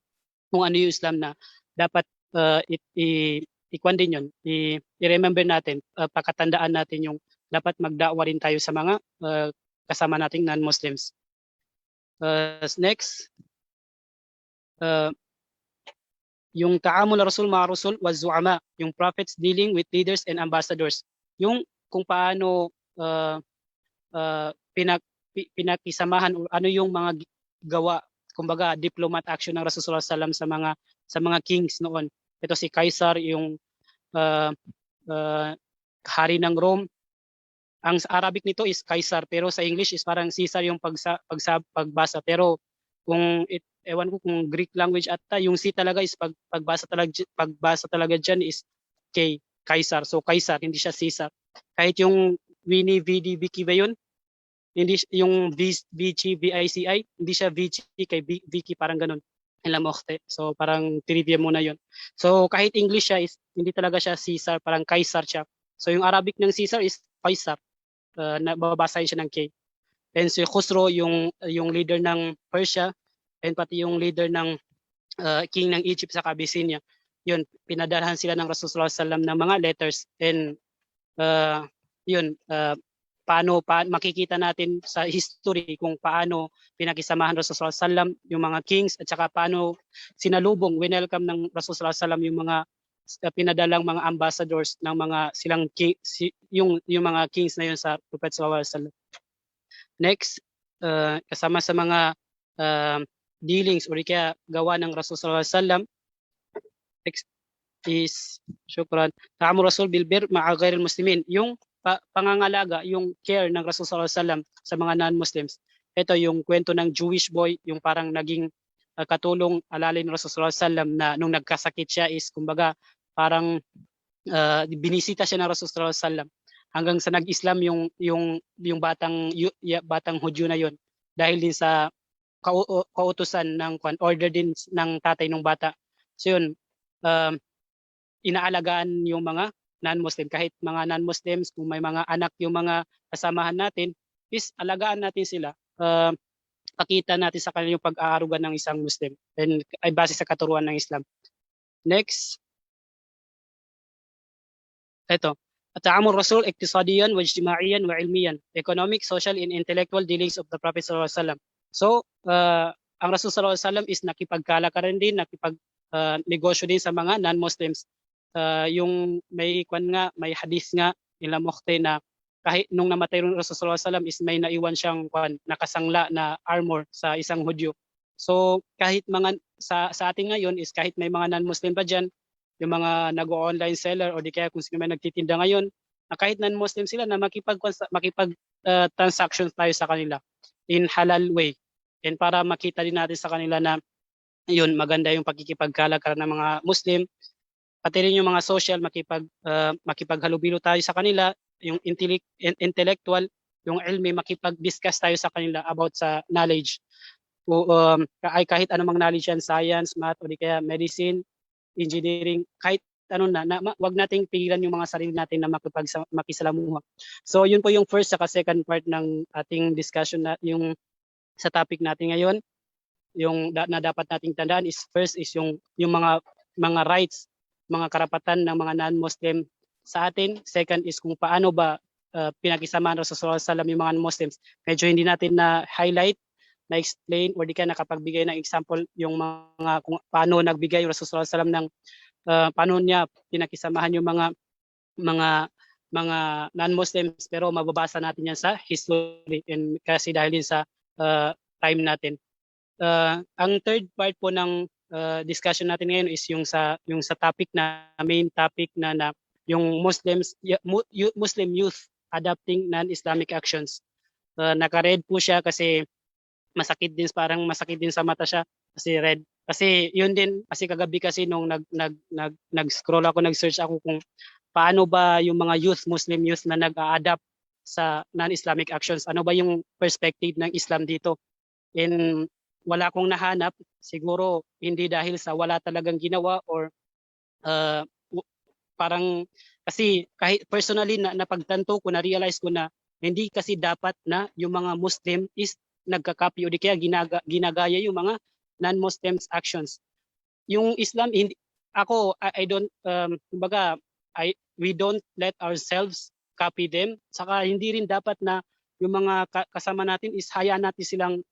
kung ano yung Islam na dapat ikwan din yun, i-remember natin, pakatandaan natin yung dapat magda'wa rin tayo sa mga kasama nating non-Muslims. Next, yung ta'amul Rasul ma Rasul wa zu'ama, yung prophets dealing with leaders and ambassadors. Yung kung paano pinakisamahan o ano yung mga gawa, kumbaga diplomat action ng Rasulullah sallallahu alaihi wasallam sa mga kings noon. Ito si Caesar, yung hari ng Rome. Ang Arabic nito is Caesar, pero sa English is parang Caesar yung pagbasa. Pero kung ewan ko kung Greek language ata, yung C talaga is pagbasa talaga dyan is K, Caesar. So Caesar, hindi siya Caesar. Kahit yung Winnie, VD, Vicky ba yun? Hindi yung Vici, VICI, hindi siya Vici kay Vicky, parang ganun. So parang trivia muna yun. So kahit English siya is hindi talaga siya Caesar, parang Caesar siya. So yung Arabic ng Caesar is Caesar. Nababasahin siya ng K. And si Khusro, yung leader ng Persia, and pati yung leader ng king ng Egypt sa Abyssinia. Yun, pinadalhan sila ng Rasulullah sallallahu alaihi wasallam ng mga letters. And paano makikita natin sa history kung paano pinakisamahan Rasulullah sallallahu alaihi wasallam yung mga kings, at saka paano sinalubong, winelcome ng Rasulullah sallallahu alaihi wasallam yung mga pinadalang mga ambassadors ng mga silang yung mga kings na yun sa Prophet sallallahu alaihi wasallam. Next, kasama sa mga dealings o kaya gawa ng Rasulullah sallallahu alaihi wasallam, next is ta'amul Rasul bil bir ma'a ghairil muslimin, yung pangangalaga, yung care ng Rasulullah sallallahu alaihi wasallam sa mga non-Muslims. Ito yung kwento ng Jewish boy, yung parang naging katulong alalay ng Rasulullah sallallahu alaihi wasallam na nung nagkasakit siya is kumbaga parang binisita siya ng Rasulullah sallallahu alaihi wasallam hanggang sa nag-Islam yung batang Hudyo na yon, dahil din sa kautusan ng order din ng tatay ng bata. So yun, inaalagaan yung mga non-Muslim, kahit mga non-Muslims, kung may mga anak yung mga kasamahan natin, is alagaan natin sila. Pakita natin sa kanila yung pag-aaruga ng isang Muslim and ay base sa katuruan ng Islam. Next, ito, at-ta'amul Rasul iktisadiyan wa ijtimaiyan wa ilmiyan, economic, social, and intellectual dealings of the Prophet sallallahu alaihi wasallam. So, ang Rasul sallallahu alaihi wasallam is nakipagkalakaran din, negosyo din sa mga non-Muslims. Yung may may hadith nga nila Mukhte na kahit nung namatay yung Rasul sallallahu alaihi wasallam is may naiwan siyang nakasangla na armor sa isang Hudyo. So kahit mga sa atin ngayon is kahit may mga non-Muslim pa diyan, yung mga nag-online seller o di kaya kung sino may nagtitinda ngayon, na kahit non-Muslim sila na makipag transactions tayo sa kanila in halal way. And para makita din natin sa kanila na yun, maganda yung pagkikipagkalakaran ng mga Muslim, pati rin yung mga social, makipaghalubilo tayo sa kanila, yung intellectual, yung ilmi, makipag-discuss tayo sa kanila about sa knowledge. Ay kahit anumang knowledge yan, science, math, o di kaya medicine, engineering, kahit ano wag nating pigilan yung mga sarili natin na makisalamuha. So yun po yung first saka second part ng ating discussion na yung sa topic natin ngayon. Yung na dapat nating tandaan is first is yung mga rights, mga karapatan ng mga non-Muslim sa atin. Second is kung paano ba pinakisama ng Rasul sallallahu alaihi wasallam yung mga non-Muslims. Medyo hindi natin na highlight, na explain or di kaya nakapagbigay ng example yung mga kung paano nagbigay yung Rasul sallallahu alaihi wasallam ng paano niya pinakisamahan yung mga non-Muslims, pero mababasa natin yan sa history and kasi dahil din sa time natin. Ang third part po ng discussion natin ngayon is yung sa topic na main topic na yung Muslim youth adopting non-Islamic actions. Naka-red po siya kasi masakit din sa mata siya kasi red. Kasi yun din kasi kagabi kasi nung nag-scroll ako, nag-search ako kung paano ba yung mga Muslim youth na nag-a-adapt sa non-Islamic actions, ano ba yung perspective ng Islam dito. And wala akong nahanap, siguro hindi dahil sa wala talagang ginawa or parang kasi kahit personally napagtanto ko, na-realize ko na hindi kasi dapat na yung mga Muslim is nagka-copy o di kaya ginagaya yung mga non-Muslims actions. Yung Islam, hindi, I don't, we don't let ourselves copy them. Saka hindi rin dapat na yung mga kasama natin is hayaan natin silang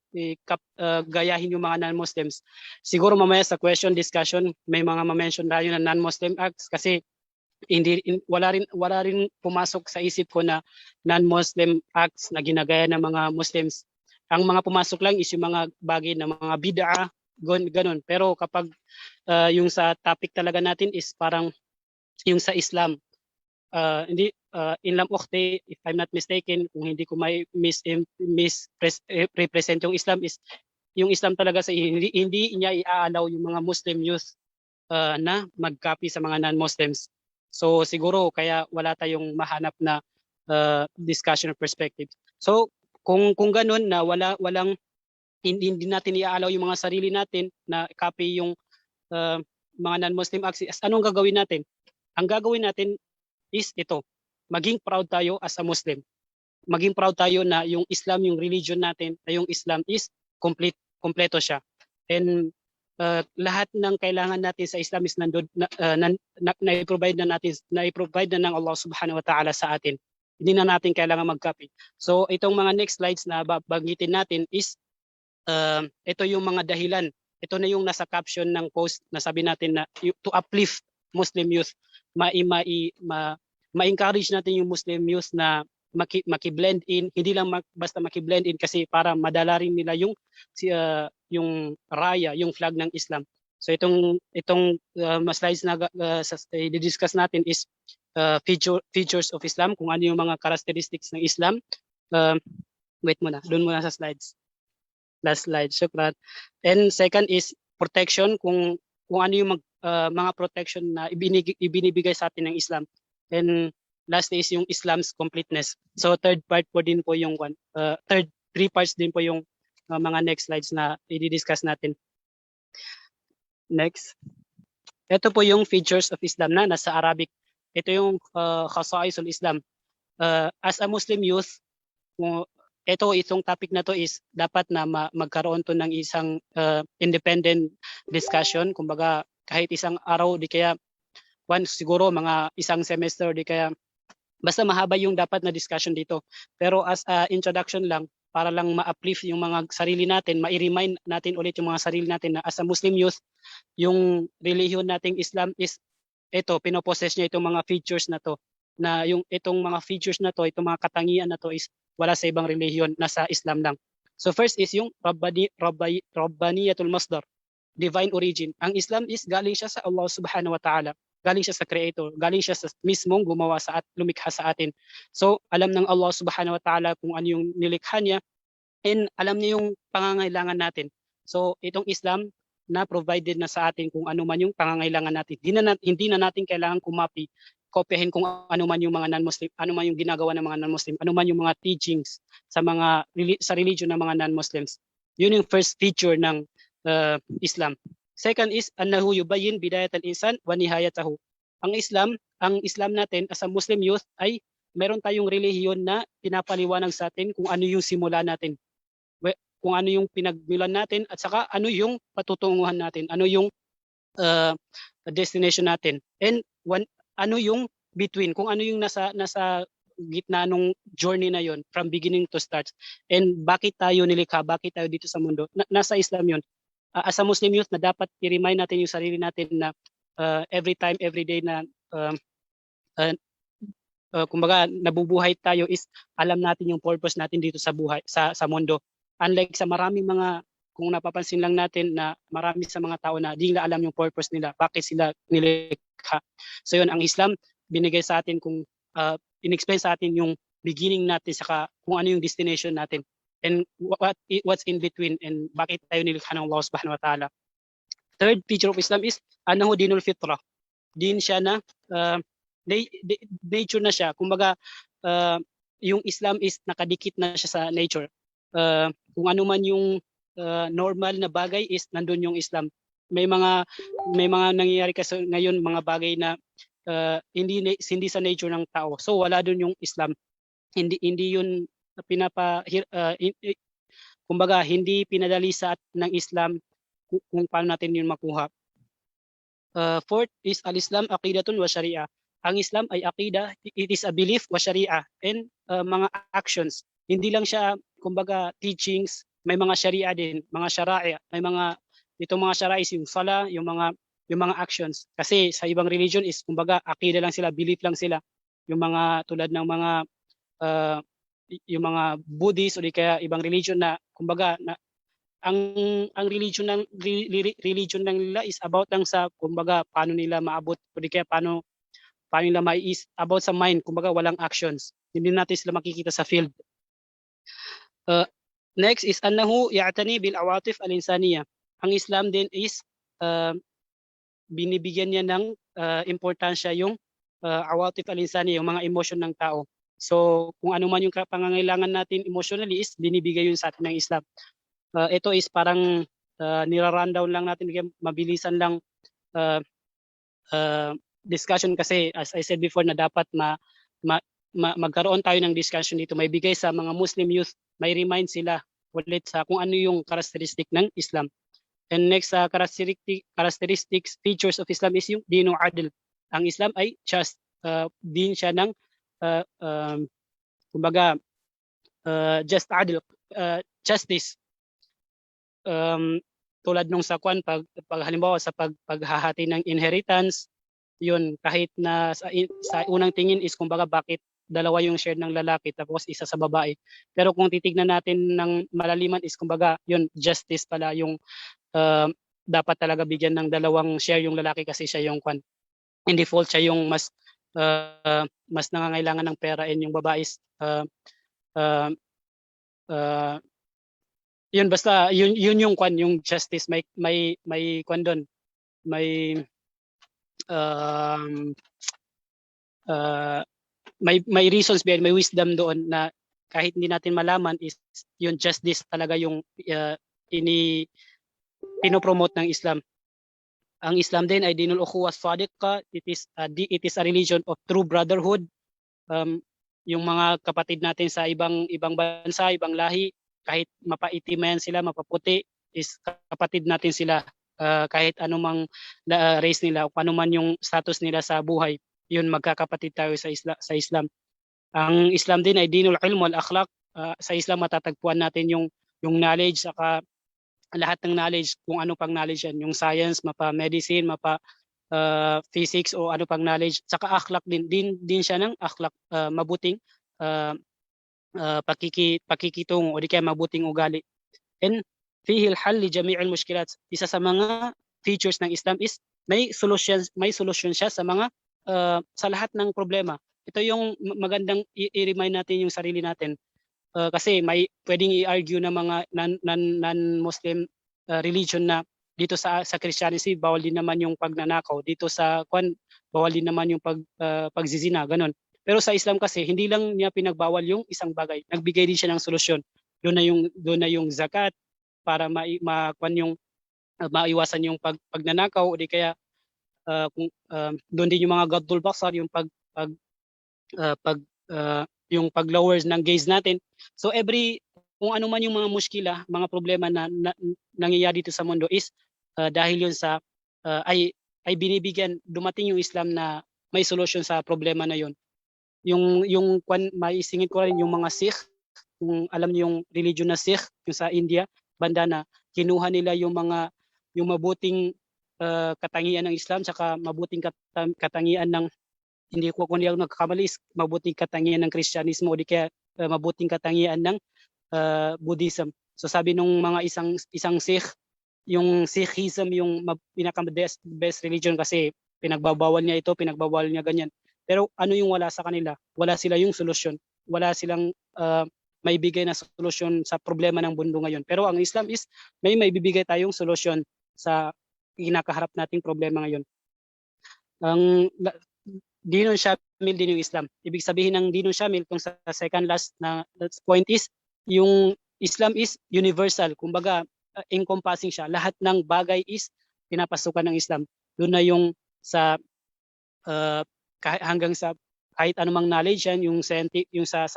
gayahin yung mga non-Muslims. Siguro mamaya sa question discussion may mga ma-mention tayo na non-Muslim acts kasi wala rin pumasok sa isip ko na non-Muslim acts na ginagaya ng mga Muslims. Ang mga pumasok lang is yung mga bagay na mga bid'ah, ganun. Pero kapag yung sa topic talaga natin is parang yung sa Islam, hindi Inlam Ukhti, if I'm not mistaken, kung hindi ko may represent yung Islam, is yung Islam talaga sa hindi niya i-allow yung mga Muslim youth na mag-copy sa mga non-Muslims. So siguro kaya wala tayong mahanap na discussion or perspective. So kung ganun na walang hindi natin i-allow yung mga sarili natin na copy yung mga non-Muslim acts, anong gagawin natin? Ang gagawin natin is ito, maging proud tayo as a Muslim. Maging proud tayo na yung Islam, yung religion natin, na yung Islam is kompleto siya. And lahat ng kailangan natin sa Islam is na-provide na ng Allah subhanahu wa ta'ala sa atin. Hindi na natin kailangan mag-copy. So itong mga next slides na babanggitin natin is ito yung mga dahilan. Ito na yung nasa caption ng post na sabi natin na to uplift Muslim youth. Ma-encourage natin yung Muslim youth na maki-blend in, hindi lang basta maki-blend in kasi para madala rin nila yung raya, yung flag ng Islam. So itong slides na i-discuss natin is features of Islam, kung ano yung mga characteristics ng Islam. Wait muna, doon muna sa slides. Last slide, syukran. And second is protection, kung ano yung mga protection na ibinibigay sa atin ng Islam. And last is yung Islam's completeness. So third part po din po yung three parts din po yung mga next slides na i-discuss natin. Next. Ito po yung features of Islam na nasa Arabic. Ito yung khasaisul Islam. As a Muslim youth, itong topic na to is dapat na magkaroon to ng isang independent discussion. Kumbaga kahit isang araw, di kaya siguro mga isang semester, di kaya basta mahaba yung dapat na discussion dito. Pero as introduction lang, para lang ma-uplift yung mga sarili natin, ma-remind natin ulit yung mga sarili natin na as a Muslim youth, yung relihiyon nating Islam is ito, pinopossess niya itong mga features na to, na yung itong mga features na to, itong mga katangian na to is wala sa ibang relihiyon, nasa Islam lang. So first is yung Rabbaniyatul Masdar, divine origin. Ang Islam is galing siya sa Allah Subhanahu wa Ta'ala, galing siya sa Creator, galing siya sa mismong gumawa sa at lumikha sa atin. So alam ng Allah Subhanahu wa Ta'ala kung ano yung nilikha niya, and alam niya yung pangangailangan natin. So itong Islam na provided na sa atin kung ano man yung pangangailangan natin. Hindi na natin kailangan kopyahin kung ano man yung mga non-Muslim, ano man yung ginagawa ng mga non-Muslim, ano man yung mga teachings sa religion ng mga non-Muslims. Yun yung first feature ng Islam. Second is annahu yubayyin bidayat al-insan wa nihayatahu. Ang Islam natin as a Muslim youth ay meron tayong relihiyon na pinapaliwanag sa atin kung ano yung simula natin, kung ano yung pinagmulan natin, at saka ano yung patutunguhan natin, ano yung destination natin, and ano yung between, kung ano yung nasa gitna nung journey na yon from beginning to start, and bakit tayo nilikha, bakit tayo dito sa mundo. Nasa Islam yun. As a Muslim youth na dapat i-remind natin yung sarili natin na every time, every day na kumbaga nabubuhay tayo is alam natin yung purpose natin dito sa buhay, sa mundo. Unlike sa maraming mga, kung napapansin lang natin na marami sa mga tao na di nila alam yung purpose nila, bakit sila nilikha. So yun, ang Islam binigay sa atin kung in-explain sa atin yung beginning natin, saka kung ano yung destination natin, and what's in between, and bakit tayo nilikha ng Allah Subhanahu wa Ta'ala. Third feature of Islam is annahu dinul fitra. Din siya na nature na siya. Kumbaga yung Islam is nakadikit na siya sa nature. Kung ano man yung normal na bagay is nandun yung Islam. May mga nangyayari kasi ngayon mga bagay na hindi sa nature ng tao. So wala dun yung Islam. Hindi yun kumbaga hindi pinadali sa ng Islam kung paano natin yun makuha. Fourth is al-Islam aqidatun wa sharia. Ang Islam ay aqida, it is a belief wa sharia, and mga actions. Hindi lang siya kumbaga teachings, may mga sharia din, mga shara'i, may mga itong mga shara'i yung sala, yung mga actions. Kasi sa ibang religion is kumbaga aqida lang sila, belief lang sila. Yung mga tulad ng mga yung mga Buddhist o di kaya ibang religion na kumbaga na ang religion ng nila is about lang sa kumbaga paano nila maabot o di kaya paano nila mai-is about sa mind, kumbaga walang actions. Hindi natin sila makikita sa field. Next is annahu ya'tani bil awatif al-insaniyah. Ang Islam din is binibigyan niya ng importansya yung awatif al-insaniyah, yung mga emotion ng tao. So kung ano man yung pangangailangan natin emotionally is binibigay yun sa atin ng Islam. Ito is parang nira-rundown lang natin, mabilisan lang discussion kasi as I said before na dapat magkaroon tayo ng discussion dito, may bigay sa mga Muslim youth, may remind sila ulit sa kung ano yung characteristic ng Islam. And next characteristics features of Islam is yung dinu adl. Ang Islam ay just, din siya ng kumbaga just adl, justice. Tulad nung sa pag halimbawa sa paghahati ng inheritance, yun kahit na sa unang tingin is kumbaga bakit dalawa yung share ng lalaki tapos isa sa babae, pero kung titignan natin ng malaliman is kumbaga yun justice pala yung dapat talaga bigyan ng dalawang share yung lalaki kasi siya yung in default siya yung mas nangangailangan ng pera, and yung babae is yun basta yun yung yung justice, may doon, may reasons behind, may wisdom doon na kahit hindi natin malaman is yung justice talaga yung pinopromote ng Islam. Ang Islam din ay dinul ukhuwah sadiqah. It is a religion of true brotherhood. Yung mga kapatid natin sa ibang bansa, ibang lahi, kahit mapaitiman sila, mapaputi, is kapatid natin sila. Kahit anumang race nila, o anuman yung status nila sa buhay, yun magkakapatid tayo sa Islam. Ang Islam din ay dinul ilm wal akhlaq. sa Islam matatagpuan natin yung knowledge, saka lahat ng knowledge, kung ano pang knowledge yan, yung science, mapa medicine, mapa physics o ano pang knowledge, saka akhlak din siya ng akhlak, mabuting uh, pakikitungo o di kaya mabuting ugali. And fihi al-hal li jami' al-mushkilat. Isa sa mga features ng Islam is may solution siya sa mga sa lahat ng problema. Ito yung magandang i-remind natin yung sarili natin. Kasi may pwedeng i-argue na mga non-Muslim religion na dito sa Christianity bawal din naman yung pagnanakaw, dito sa bawal din naman yung pagzizina, ganun. Pero sa Islam kasi hindi lang niya pinagbawal yung isang bagay, nagbigay din siya ng solusyon. Doon na yung zakat para maiwasan yung pagnanakaw, o di kaya doon din yung mga gadul basar, yung yung pag-lowers ng gaze natin. So kung ano man yung mga muskila, mga problema na nangyayari dito sa mundo is dahil yun sa ay dumating yung Islam na may solution sa problema na yun. Yung maisingit ko rin yung mga Sikh, kung alam niyo yung religion na Sikh, yung sa India, banda na kinuha nila yung mabuting katangian ng Islam, saka mabuting katangian ng, hindi ko kung ako nagkakamali, mabuting katangian ng Kristyanismo o di kaya mabuting katangian ng Buddhism. So sabi nung mga isang Sikh, yung Sikhism yung pinaka-best religion kasi pinagbabawal niya ito, pinagbabawal niya ganyan. Pero ano yung wala sa kanila? Wala sila yung solusyon. Wala silang maibigay na solusyon sa problema ng mundo ngayon. Pero ang Islam is may maibibigay tayong solusyon sa kinakaharap nating problema ngayon. Ang dinun syamil din yung Islam. Ibig sabihin ng dinun syamil, kung sa second last na point is, yung Islam is universal. Kumbaga, encompassing siya. Lahat ng bagay is pinapasukan ng Islam. Doon na yung sa hanggang sa kahit anumang knowledge yan, yung sa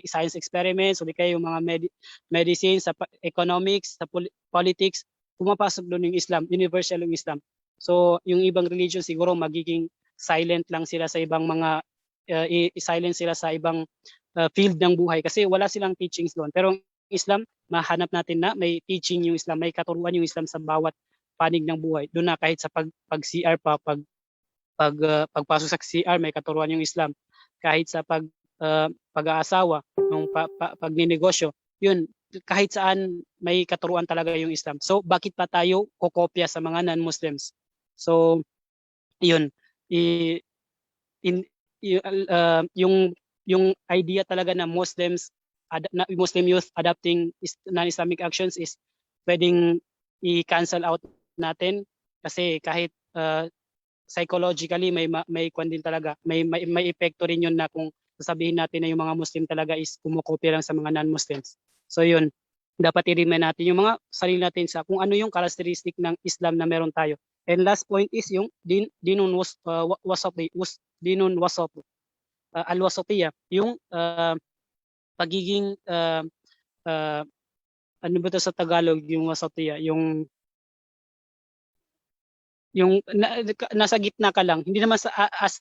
science experiments, o di kaya yung mga medicine, sa economics, sa politics, pumapasok doon yung Islam, universal yung Islam. So yung ibang religion siguro magiging silent lang sila sa ibang mga silent sila sa ibang field ng buhay kasi wala silang teachings doon. Pero Islam, mahanap natin na may teaching yung Islam, may katuruan yung Islam sa bawat panig ng buhay. Doon na kahit sa pag-CR pa, pagpasok sa CR, may katuruan yung Islam. Kahit sa pag-aasawa, yung pagninegosyo, yun, kahit saan may katuruan talaga yung Islam. So, bakit pa tayo kokopya sa mga non-Muslims? So, yun. Yung idea talaga na Muslim youth adopting non-Islamic actions is pwedeng i-cancel out natin kasi kahit psychologically may kwan din talaga, may epekto rin yun na kung sasabihin natin na yung mga Muslim talaga is kumukopya lang sa mga non-Muslims. So yun, dapat i-remind natin yung mga sarili natin sa kung ano yung characteristic ng Islam na meron tayo. And last point is yung dinun wasat, al-wasatiyya, yung pagiging ano ba to sa Tagalog, yung wasatiyya, yung nasa gitna ka lang. Hindi naman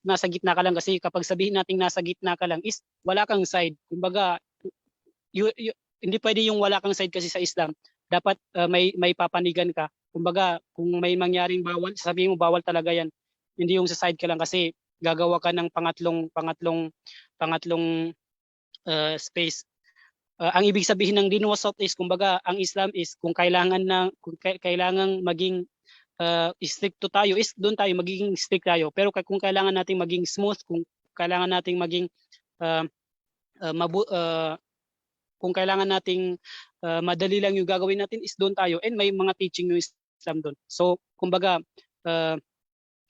nasa gitna ka lang kasi kapag sabihin nating nasa gitna ka lang is wala kang side. Kumbaga hindi pwede yung wala kang side kasi sa Islam. Dapat may papanigan ka. Kumbaga kung may mangyaring bawal, sabihin mo bawal talaga yan. Hindi yung sa side ka lang kasi gagawa ka ng pangatlong space. Ang ibig sabihin ng dinwasat is kumbaga ang Islam is kung kailangan maging stricto tayo is doon tayo magiging strict tayo. Pero kung kailangan nating maging smooth, kung kailangan nating maging kung kailangan nating madali lang yung gagawin natin is doon tayo, and may mga teaching yung Islam doon. So kumbaga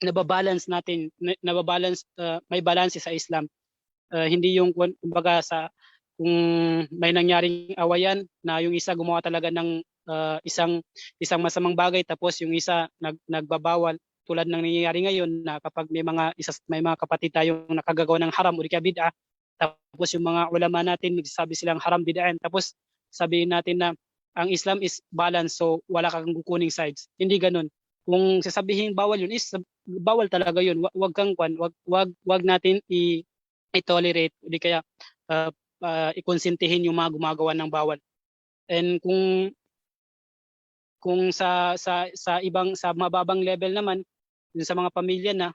nababalance natin, may balance sa Islam. Hindi yung kumbaga kung may nangyaring awayan na yung isa gumawa talaga ng isang masamang bagay tapos yung isa nagbabawal, tulad ng nangyayari ngayon na kapag may mga kapatid tayong nakagagawa ng haram o di kaya bid'ah, tapos yung mga ulama natin nagsasabi silang haram bid'ah, tapos sabihin natin na ang Islam is balance, so wala kang kukuning sides. Hindi ganun. Kung sasabihin bawal yun is bawal talaga yun. Wag natin i-tolerate, di kaya ikonsintihin yung mga gumagawa ng bawal. And kung sa ibang sa mababang level naman, yung sa mga pamilya na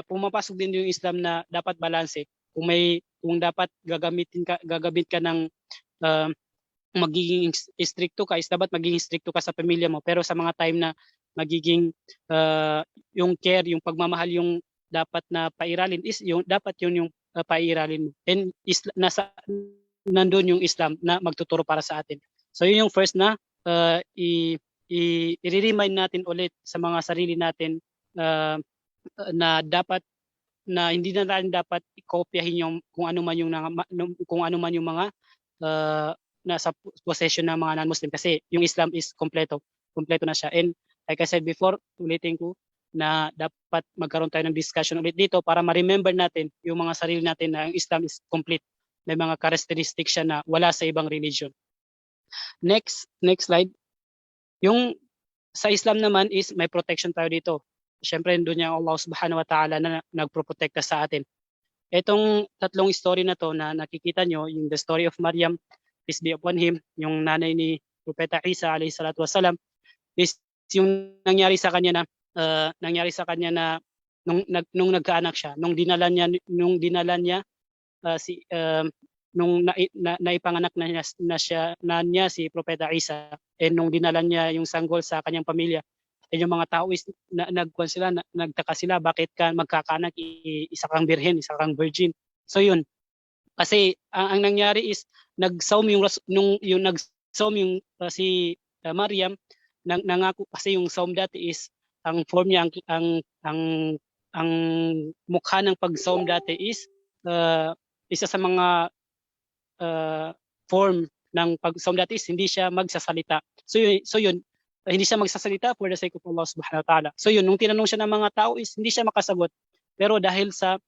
pumapasok din yung Islam na dapat balanse. Kung dapat gagamit ka ng magiging stricto ka, is dapat magiging stricto ka sa pamilya mo. Pero sa mga time na magiging yung care, yung pagmamahal yung dapat na pairalin is yung dapat yun yung pairalin mo. And nandun yung Islam na magtuturo para sa atin. So yun yung first na i-remind natin ulit sa mga sarili natin na dapat na hindi na natin dapat i-kopyahin yung kung ano man yung mga nasa possession ng mga non-Muslim, kasi yung Islam is kompleto na siya. And like I said before, ulitin ko na dapat magkaroon tayo ng discussion ulit dito para ma-remember natin yung mga sarili natin na yung Islam is complete. May mga characteristics siya na wala sa ibang religion. Next slide. Yung sa Islam naman is may protection tayo dito. Siyempre doon yung Allah subhanahu wa ta'ala na nagproprotekta sa atin. Itong tatlong story na to na nakikita nyo, yung the story of Maryam, peace be upon him, yung nanay ni Propeta Isa alayhi salatu wasalam, is yung nangyari sa kanya na nung nagkaanak siya, nung dinala niya nung naipanganak na niya si Propeta Isa, and nung dinala niya yung sanggol sa kanyang pamilya, and yung mga tao is nagtaka sila, bakit ka magkakaanak, isa kang birhen, isa kang virgin. So yun, kasi ang nangyari is si Maryam, nangako, kasi yung saum dati is ang form niya, ang mukha ng pag-saum dati is isa sa mga form ng pag-saum dati is hindi siya magsasalita. So yun, hindi siya magsasalita for the sake of Allah subhanahu wa ta'ala. So yun, nung tinanong siya ng mga tao is hindi siya makasagot. Pero dahil sa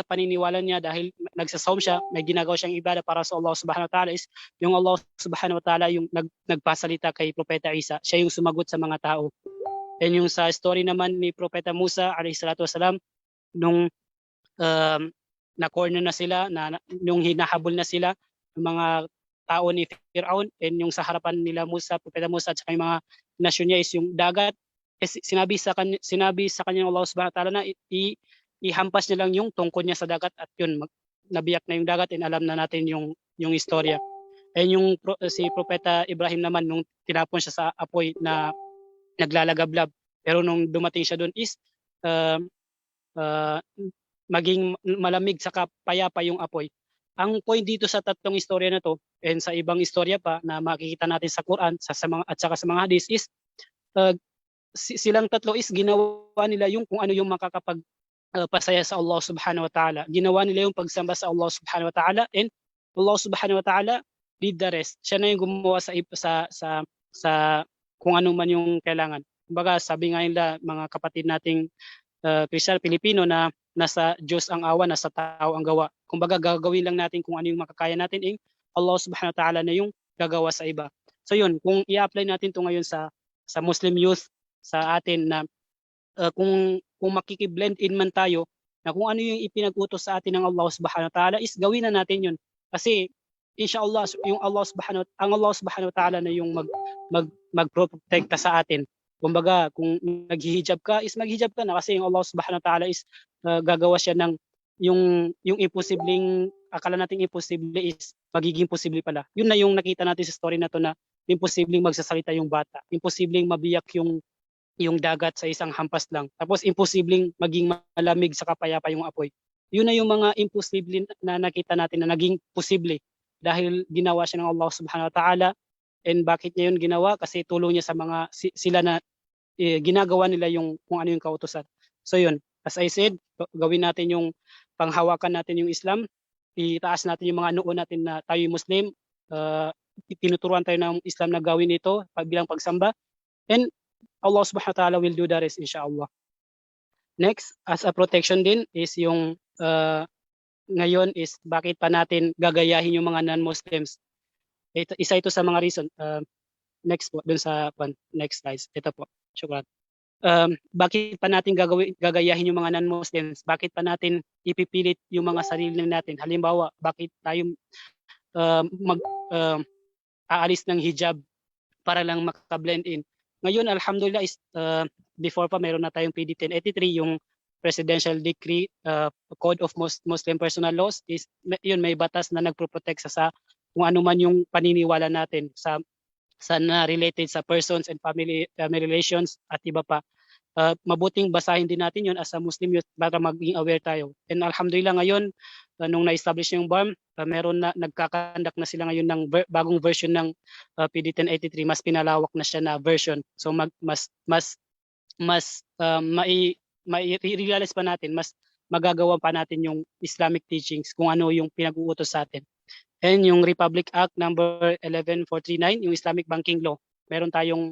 paniniwala niya, dahil nagsasaum siya, may ginagawa siyang ibada para sa Allah subhanahu wa ta'ala, is yung Allah subhanahu wa ta'ala yung nagpasalita kay Propeta Isa. Siya yung sumagot sa mga tao. And yung sa story naman ni Propeta Musa alayhi salatu wasalam, nung na-corner na sila, nung hinahabol na sila ng mga tao ni Fir'aun, and yung sa harapan nila Propeta Musa at saka yung mga nasyon niya is yung dagat, sinabi sa kanya ng Allah subhanahu wa ta'ala na ihampas niya lang yung tungkod niya sa dagat, at yun, nabiyak na yung dagat, and alam na natin yung istorya. And yung si Propeta Ibrahim naman, nung tinapon siya sa apoy na naglalagablab, pero nung dumating siya doon is maging malamig saka payapa yung apoy. Ang point dito sa tatlong istorya na to, and sa ibang istorya pa na makikita natin sa Quran at saka sa mga hadith, is silang tatlo is ginawa nila yung kung ano yung makakapagpasaya sa Allah subhanahu wa ta'ala. Ginawa nila yung pagsamba sa Allah subhanahu wa ta'ala, and Allah subhanahu wa ta'ala did the rest. Siya na yung gumawa sa kung ano man yung kailangan. Kumbaga, sabi nga nila mga kapatid nating Christian Pilipino na nasa Diyos ang awa, nasa tao ang gawa. Kumbaga, gagawin lang natin kung ano yung makakaya natin, Allah subhanahu wa ta'ala na yung gagawa sa iba. So yun, kung i-apply natin to ngayon sa Muslim youth sa atin, na kung makikiblend in man tayo, na kung ano yung ipinag-utos sa atin ng Allah subhanahu wa ta'ala, is gawin na natin yun. Kasi inshallah, yung Allah subhanahu wa ta'ala na yung magprotekta sa atin. Kumbaga, kung naghihijab ka, is maghihijab ka na, kasi yung Allah subhanahu wa ta'ala is gagawa siya ng yung imposibleng, akala nating imposible is magiging posible pala. Yun na yung nakita natin sa story na to, na imposibleng magsasalita yung bata, imposibleng mabiyak yung dagat sa isang hampas lang, tapos imposibleng maging malamig sa kapayapa yung apoy. Yun na yung mga imposible na nakita natin na naging posible dahil ginawa siya ng Allah subhanahu wa ta'ala. And bakit niya yun ginawa? Kasi tulong niya sa mga sila na ginagawa nila yung kung ano yung kautusan. So yun, as I said, gawin natin yung panghawakan natin yung Islam, itaas natin yung mga noo natin na tayo Muslim, tinuturuan tayo ng Islam na gawin ito bilang pagsamba, and Allah subhanahu wa ta'ala will do the rest inshallah. Next, as a protection din is yung ngayon is bakit pa natin gagayahin yung mga non-Muslims. Isa ito sa mga reason. Next po, dun sa next slides. Ito po. Syukran. bakit pa natin gagayahin yung mga non-Muslims? Bakit pa natin ipipilit yung mga sarili natin? Halimbawa, bakit tayo mag aalis ng hijab para lang maka-blend in? Ngayon, alhamdulillah, before pa meron na tayong PD 1083, yung Presidential Decree, Code of Muslim Personal Laws, yun, may batas na nagpro-protect sa kung ano man yung paniniwala natin sa na related sa persons and family relations at iba pa. Mabuting basahin din natin yun as a Muslim youth para maging aware tayo. And alhamdulillah ngayon, nung na-establish yung BARM, meron na, nagkakandak na sila ngayon ng bagong version ng PD 1083, mas pinalawak na siya na version. So mai-realize pa natin, mas magagawa pa natin yung Islamic teachings kung ano yung pinag-uutos sa atin. And yung Republic Act number 11439, yung Islamic Banking Law. Meron tayong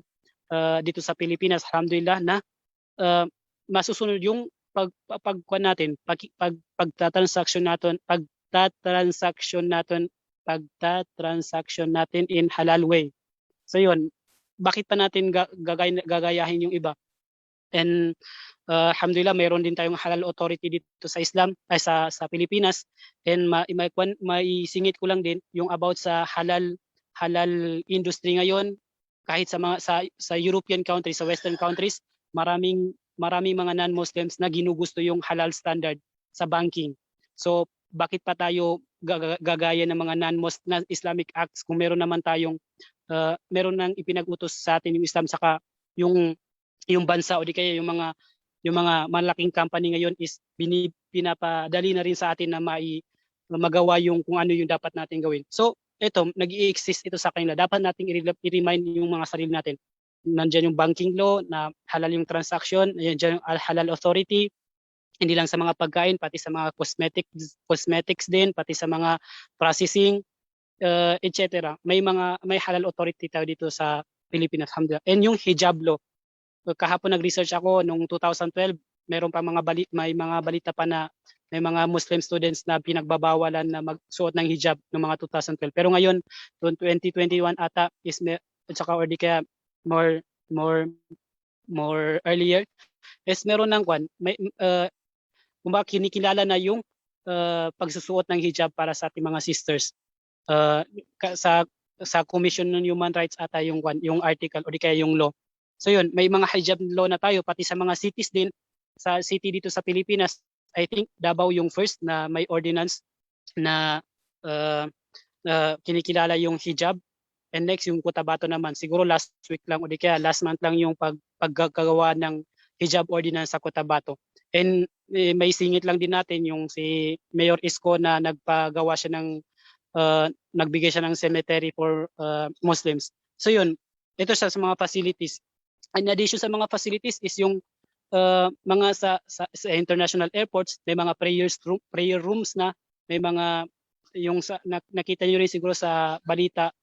dito sa Pilipinas, alhamdulillah, na masusunod yung pagtatransaction natin in halal way. So yun, bakit pa natin gagayahin yung iba? And alhamdulillah, mayroon din tayong halal authority dito sa Islam, sa Pilipinas. And maisingit ko lang din yung about sa halal industry ngayon. Kahit sa European countries, sa Western countries, maraming mga non-Muslims na ginugusto yung halal standard sa banking. So bakit pa tayo gagaya ng mga non-Muslim Islamic acts kung meron naman tayong meron nang ipinag-utos sa atin yung Islam, saka yung bansa o di kaya yung mga malaking company ngayon is pinapadali na rin sa atin na magawa yung kung ano yung dapat natin gawin. So ito, nag-i-exist ito sa kanila. Dapat nating i-remind yung mga sarili natin. Nandiyan yung banking law na halal yung transaction, nandiyan yung halal authority, hindi lang sa mga pagkain, pati sa mga cosmetics din, pati sa mga processing, etc. May halal authority tayo dito sa Pilipinas, alhamdulillah. And yung hijab law, kahapon nag-research ako nung 2012, meron pa may mga balita pa na may mga Muslim students na pinagbabawalan na magsuot ng hijab noong mga 2012. Pero ngayon, 2021 ata is at saka or di kaya more earlier is meron ng kinikilala na yung pagsusuot ng hijab para sa ating mga sisters. Sa Commission on Human Rights ata yung article o di kaya yung law. So yun, may mga hijab law na tayo pati sa mga cities din. Sa city dito sa Pilipinas, I think Davao yung first na may ordinance na kinikilala yung hijab. And next yung Cotabato naman, siguro last week lang o di kaya last month lang yung paggagawa ng hijab ordinance sa Cotabato. And may singit lang din natin yung si Mayor Isko na nagbigay siya ng cemetery for Muslims. So yun, ito siya sa mga facilities. In addition sa mga facilities is yung mga sa international airports, may mga prayer rooms na, may mga yung nakita niyo rin siguro sa balita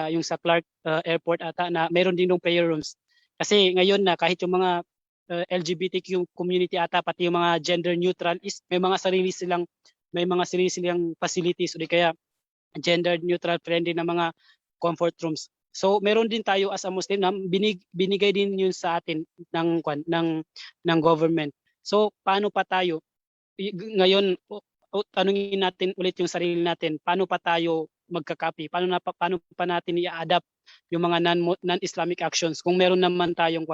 yung sa Clark Airport ata na mayroon din ng prayer rooms. Kasi ngayon na kahit yung mga LGBTQ community ata pati yung mga gender neutral is may mga sarili silang facilities o di kaya gender neutral friendly na mga comfort rooms. So meron din tayo as a Muslim na binigay din yun sa atin ng government. So paano pa tayo ngayon tanungin natin ulit yung sarili natin, paano pa tayo magkakapi? Paano pa natin i-adapt yung mga non-Islamic actions kung meron naman tayong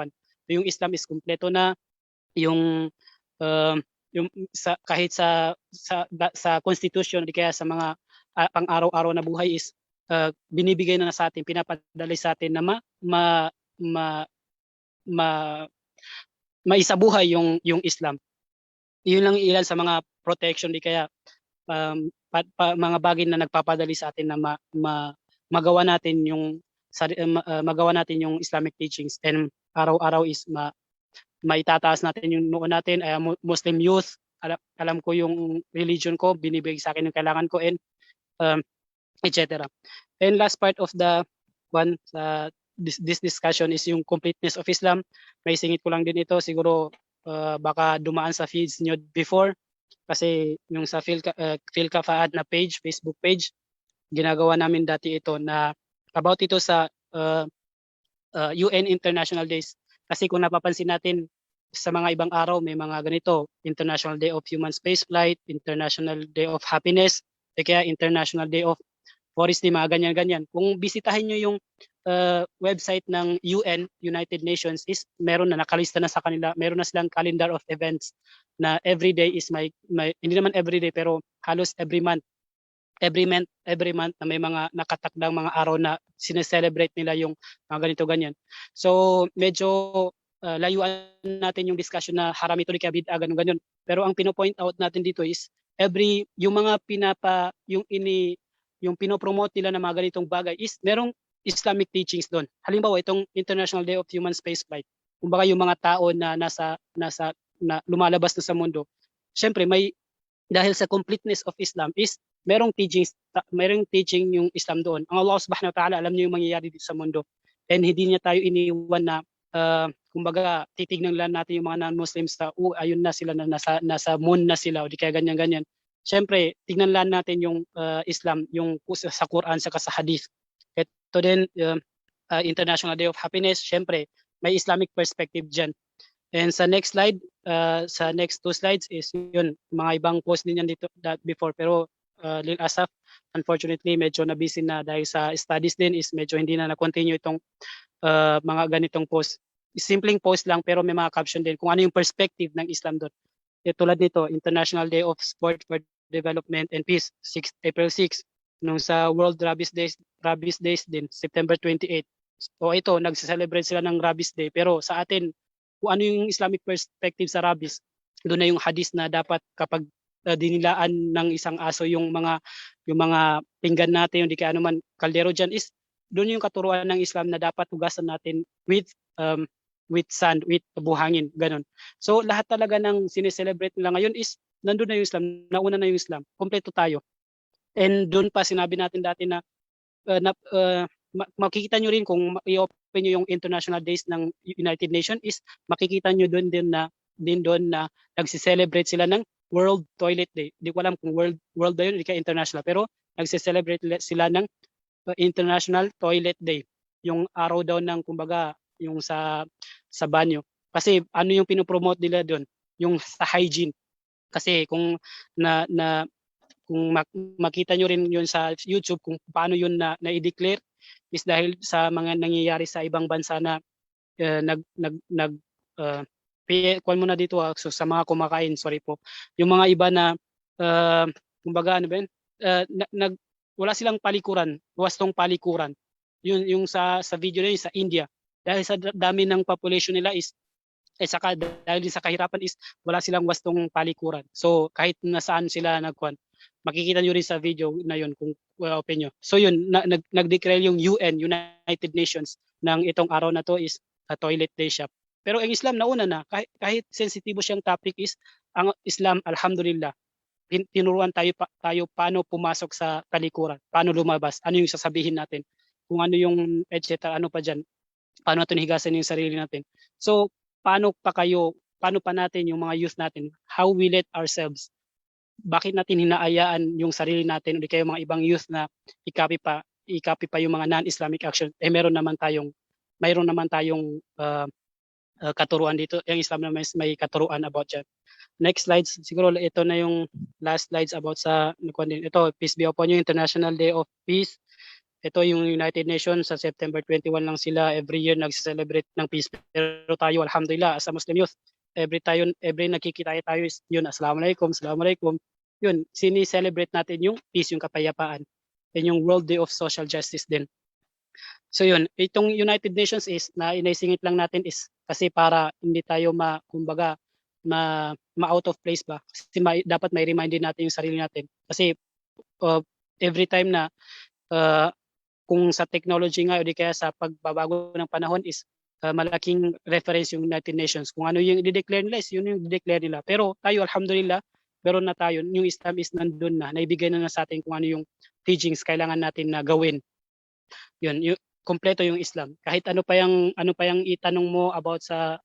yung Islam is kumpleto na, yung kahit sa constitution di kaya sa mga pang-araw-araw na buhay is binibigay na sa atin, pinapadala sa atin na maisabuhay yung Islam. Yun lang ilan sa mga protection di kaya mga bagay na nagpapadali sa atin na magawa natin yung Islamic teachings, and araw-araw is maitataas natin yung noo natin. Muslim youth, alam ko yung religion ko, binibigay sa akin yung kailangan ko, and etc. And last part of the this discussion is yung completeness of Islam. May singit ko lang din ito, siguro baka dumaan sa feeds nyo before, kasi yung sa Philka Faad na page, Facebook page, ginagawa namin dati ito na about ito sa UN International Days. Kasi kung napapansin natin sa mga ibang araw, may mga ganito, International Day of Human Spaceflight, International Day of Happiness, kaya International Day of Forest Day, mga ganyan-ganyan. Kung bisitahin nyo yung website ng UN, United Nations, is meron na, nakalista na sa kanila, meron na silang calendar of events na every day is hindi naman every day, pero halos every month na may mga nakatakdang mga araw na sineselebrate nila yung mga ganito ganyan. So medyo layuan natin yung discussion na haram ito kaya bid'a ganun. Pero ang pino-point out natin dito is yung mga yung pinopromote nila na mga ganitong bagay is merong Islamic teachings doon. Halimbawa itong International Day of Human Spaceflight. Kumbaga yung mga tao na na lumalabas na sa mundo. Syempre dahil sa completeness of Islam is merong teaching yung Islam doon. Ang Allah Subhanahu wa Ta'ala alam niya yung mangyayari dito sa mundo. And hindi niya tayo iniwan na kumbaga titignan lang natin yung mga non-Muslims na ayun na sila na nasa moon na sila o di kaya ganyan. Syempre, tignan lang natin yung Islam, yung sa Quran saka sa Hadith. Ito din International Day of Happiness, syempre may Islamic perspective diyan. And sa next slide, sa next 2 slides is yun, mga ibang post din yan dito before, pero Lil Asaf, unfortunately medyo na busy na dahil sa studies din is medyo hindi na na-continue itong mga ganitong post. Simpleng post lang pero may mga caption din kung ano yung perspective ng Islam doon. Tulad nito, International Day of Sport for Development and Peace, April 6. Nung sa World Rabies Days din, September 28. O ito, nagse-celebrate sila ng Rabies Day. Pero sa atin, kung ano yung Islamic perspective sa rabies, doon na yung hadith na dapat kapag dinilaan ng isang aso yung mga pinggan natin, yung di kaya anuman kaldero dyan, is doon yung katuruan ng Islam na dapat hugasan natin with sand, with buhangin, ganun. So lahat talaga ng sineselebrate nila ngayon is nandun na yung Islam, nauna na yung Islam, kompleto tayo. And doon pa sinabi natin dati na makikita nyo rin kung i-open nyo yung International Days ng United Nations is makikita nyo doon na nagsiselebrate sila ng World Toilet Day. Hindi ko alam kung world ba yun, hindi ka international, pero nagsiselebrate sila ng International Toilet Day. Yung araw daw ng kumbaga yung sa banyo. Kasi ano yung pinopromote nila doon? Yung sa hygiene. Kasi kung kung makita nyo rin yun sa YouTube kung paano yun na-i-declare is dahil sa mga nangyayari sa ibang bansa na kuwan mo na dito so sa mga kumakain, sorry po. Yung mga iba na kumbaga ano ba yun? Wala silang palikuran, wastong palikuran. Yung sa video na yun sa India. Dahil sa dami ng population nila is saka dahil sa kahirapan is wala silang wastong palikuran. So kahit nasaan sila nagkuan, makikita nyo rin sa video na yun kung open nyo. So yun, nag-declare yung UN, United Nations, ng itong araw na to is a toilet day siya. Pero ang Islam nauna na, kahit sensitibo siyang topic is, ang Islam, alhamdulillah, tinuruan tayo paano pumasok sa talikuran, paano lumabas, ano yung sasabihin natin, kung ano yung etc., ano pa dyan, paano natin higasan yung sarili natin. So, paano pa natin yung mga youth natin, how we let ourselves, bakit natin hinaayaan yung sarili natin o di kayo mga ibang youth na i-copy pa yung mga non-Islamic action, mayroon naman tayong katuruan dito. Yung Islam naman may katuruan about yan. Next slides, siguro ito na yung last slides about sa ito, peace be upon you, International Day of Peace. Ito yung United Nations, sa September 21 lang sila every year nagse-celebrate ng peace. Pero tayo, alhamdulillah, as a Muslim youth, every nakikita tayo is yun, assalamualaikum. Yun, sini-celebrate natin yung peace, yung kapayapaan. And yung World Day of Social Justice din. So yun, itong United Nations is, na inaisingit lang natin is kasi para hindi tayo kumbaga ma-out of place ba? Kasi dapat may remind din natin yung sarili natin. Kasi every time na kung sa technology nga o di kaya sa pagbabago ng panahon is malaking reference yung United Nations. Kung ano yung i-declare nila is yun yung i-declare nila. Pero tayo, alhamdulillah, meron na tayo. Yung Islam is nandun na. Naibigay na sa atin kung ano yung teachings kailangan natin na gawin. Yun, kompleto yung Islam. Kahit ano pa yung itanong mo about sa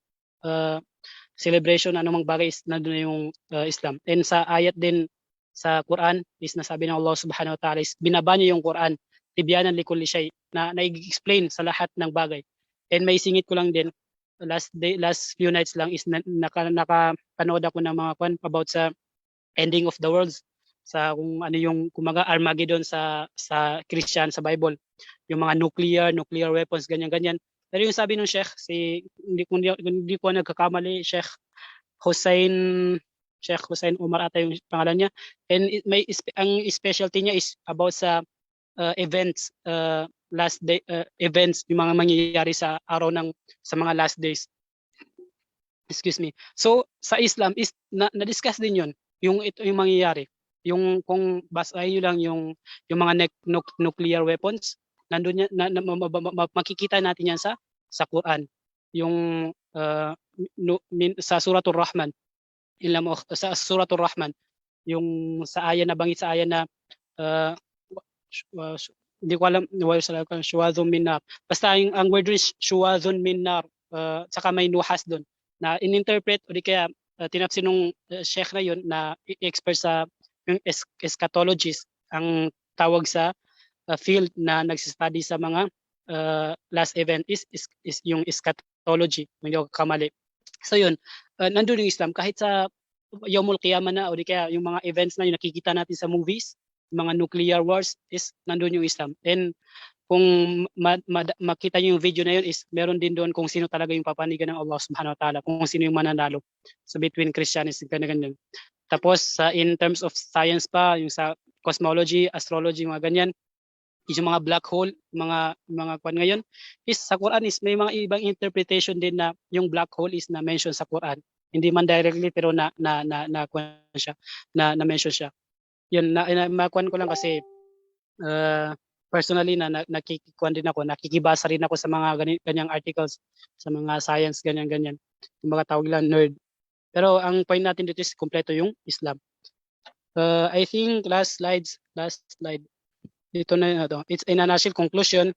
celebration, anumang bagay is nandun na yung Islam. And sa ayat din sa Quran is nasabi ng Allah Subhanahu wa Ta'ala is binaba niya yung Quran, tibyanan likulli shay, na nai-explain sa lahat ng bagay. And may singit ko lang din, last few nights lang is nakapanood ako ng mga about sa ending of the world, sa kung ano yung kumaga Armageddon sa Christian, sa Bible, yung mga nuclear weapons, ganyan. Pero yung sabi ng Sheikh, hindi ko nagkakamali, Sheikh Hussein Umar ata yung pangalan niya, and ang specialty niya is about sa events, last day events, yung mga mangyayari sa mga last days. Excuse me. So sa Islam is na-discuss din yun, yung mangyayari. Yung kung basahin nyo lang yung mga nuclear weapons, nandun yan, makikita natin yan sa Quran. Yung sa Suratul Rahman, sa Suratul Rahman, yung sa aya na bangit sa aya na hindi ko alam, shuwadhun min nar. Basta ang word is shuwadhun min nar, saka may nuhas doon na in-interpret o di kaya tinapsin nung sheikh na yun na expert sa yung eschatologist, ang tawag sa field na nagsistudy sa mga last event is yung eschatology, hindi ako kamali. So yun, nandun yung Islam kahit sa Yawmul Qiyamah na o di kaya yung mga events na yung nakikita natin sa movies, mga nuclear wars, is nandun yung Islam. And kung makita niyo yung video na yun, is meron din doon kung sino talaga yung papanigan ng Allah subhanahu wa ta'ala, kung sino yung mananalo so between Christianity and ganyan. Tapos in terms of science pa, yung sa cosmology, astrology, mga ganyan, is yung mga black hole, mga kwan ngayon, is sa Quran is may mga ibang interpretation din na yung black hole is na mention sa Quran. Hindi man directly pero na mention siya. Yun, makuan ko lang kasi personally nakikibasa rin ako sa mga ganyang articles, sa mga science, ganyan. Yung mga tawag lang nerd. Pero ang point natin dito is kompleto yung Islam. I think last slide. Dito na ito. It's in a nutshell conclusion.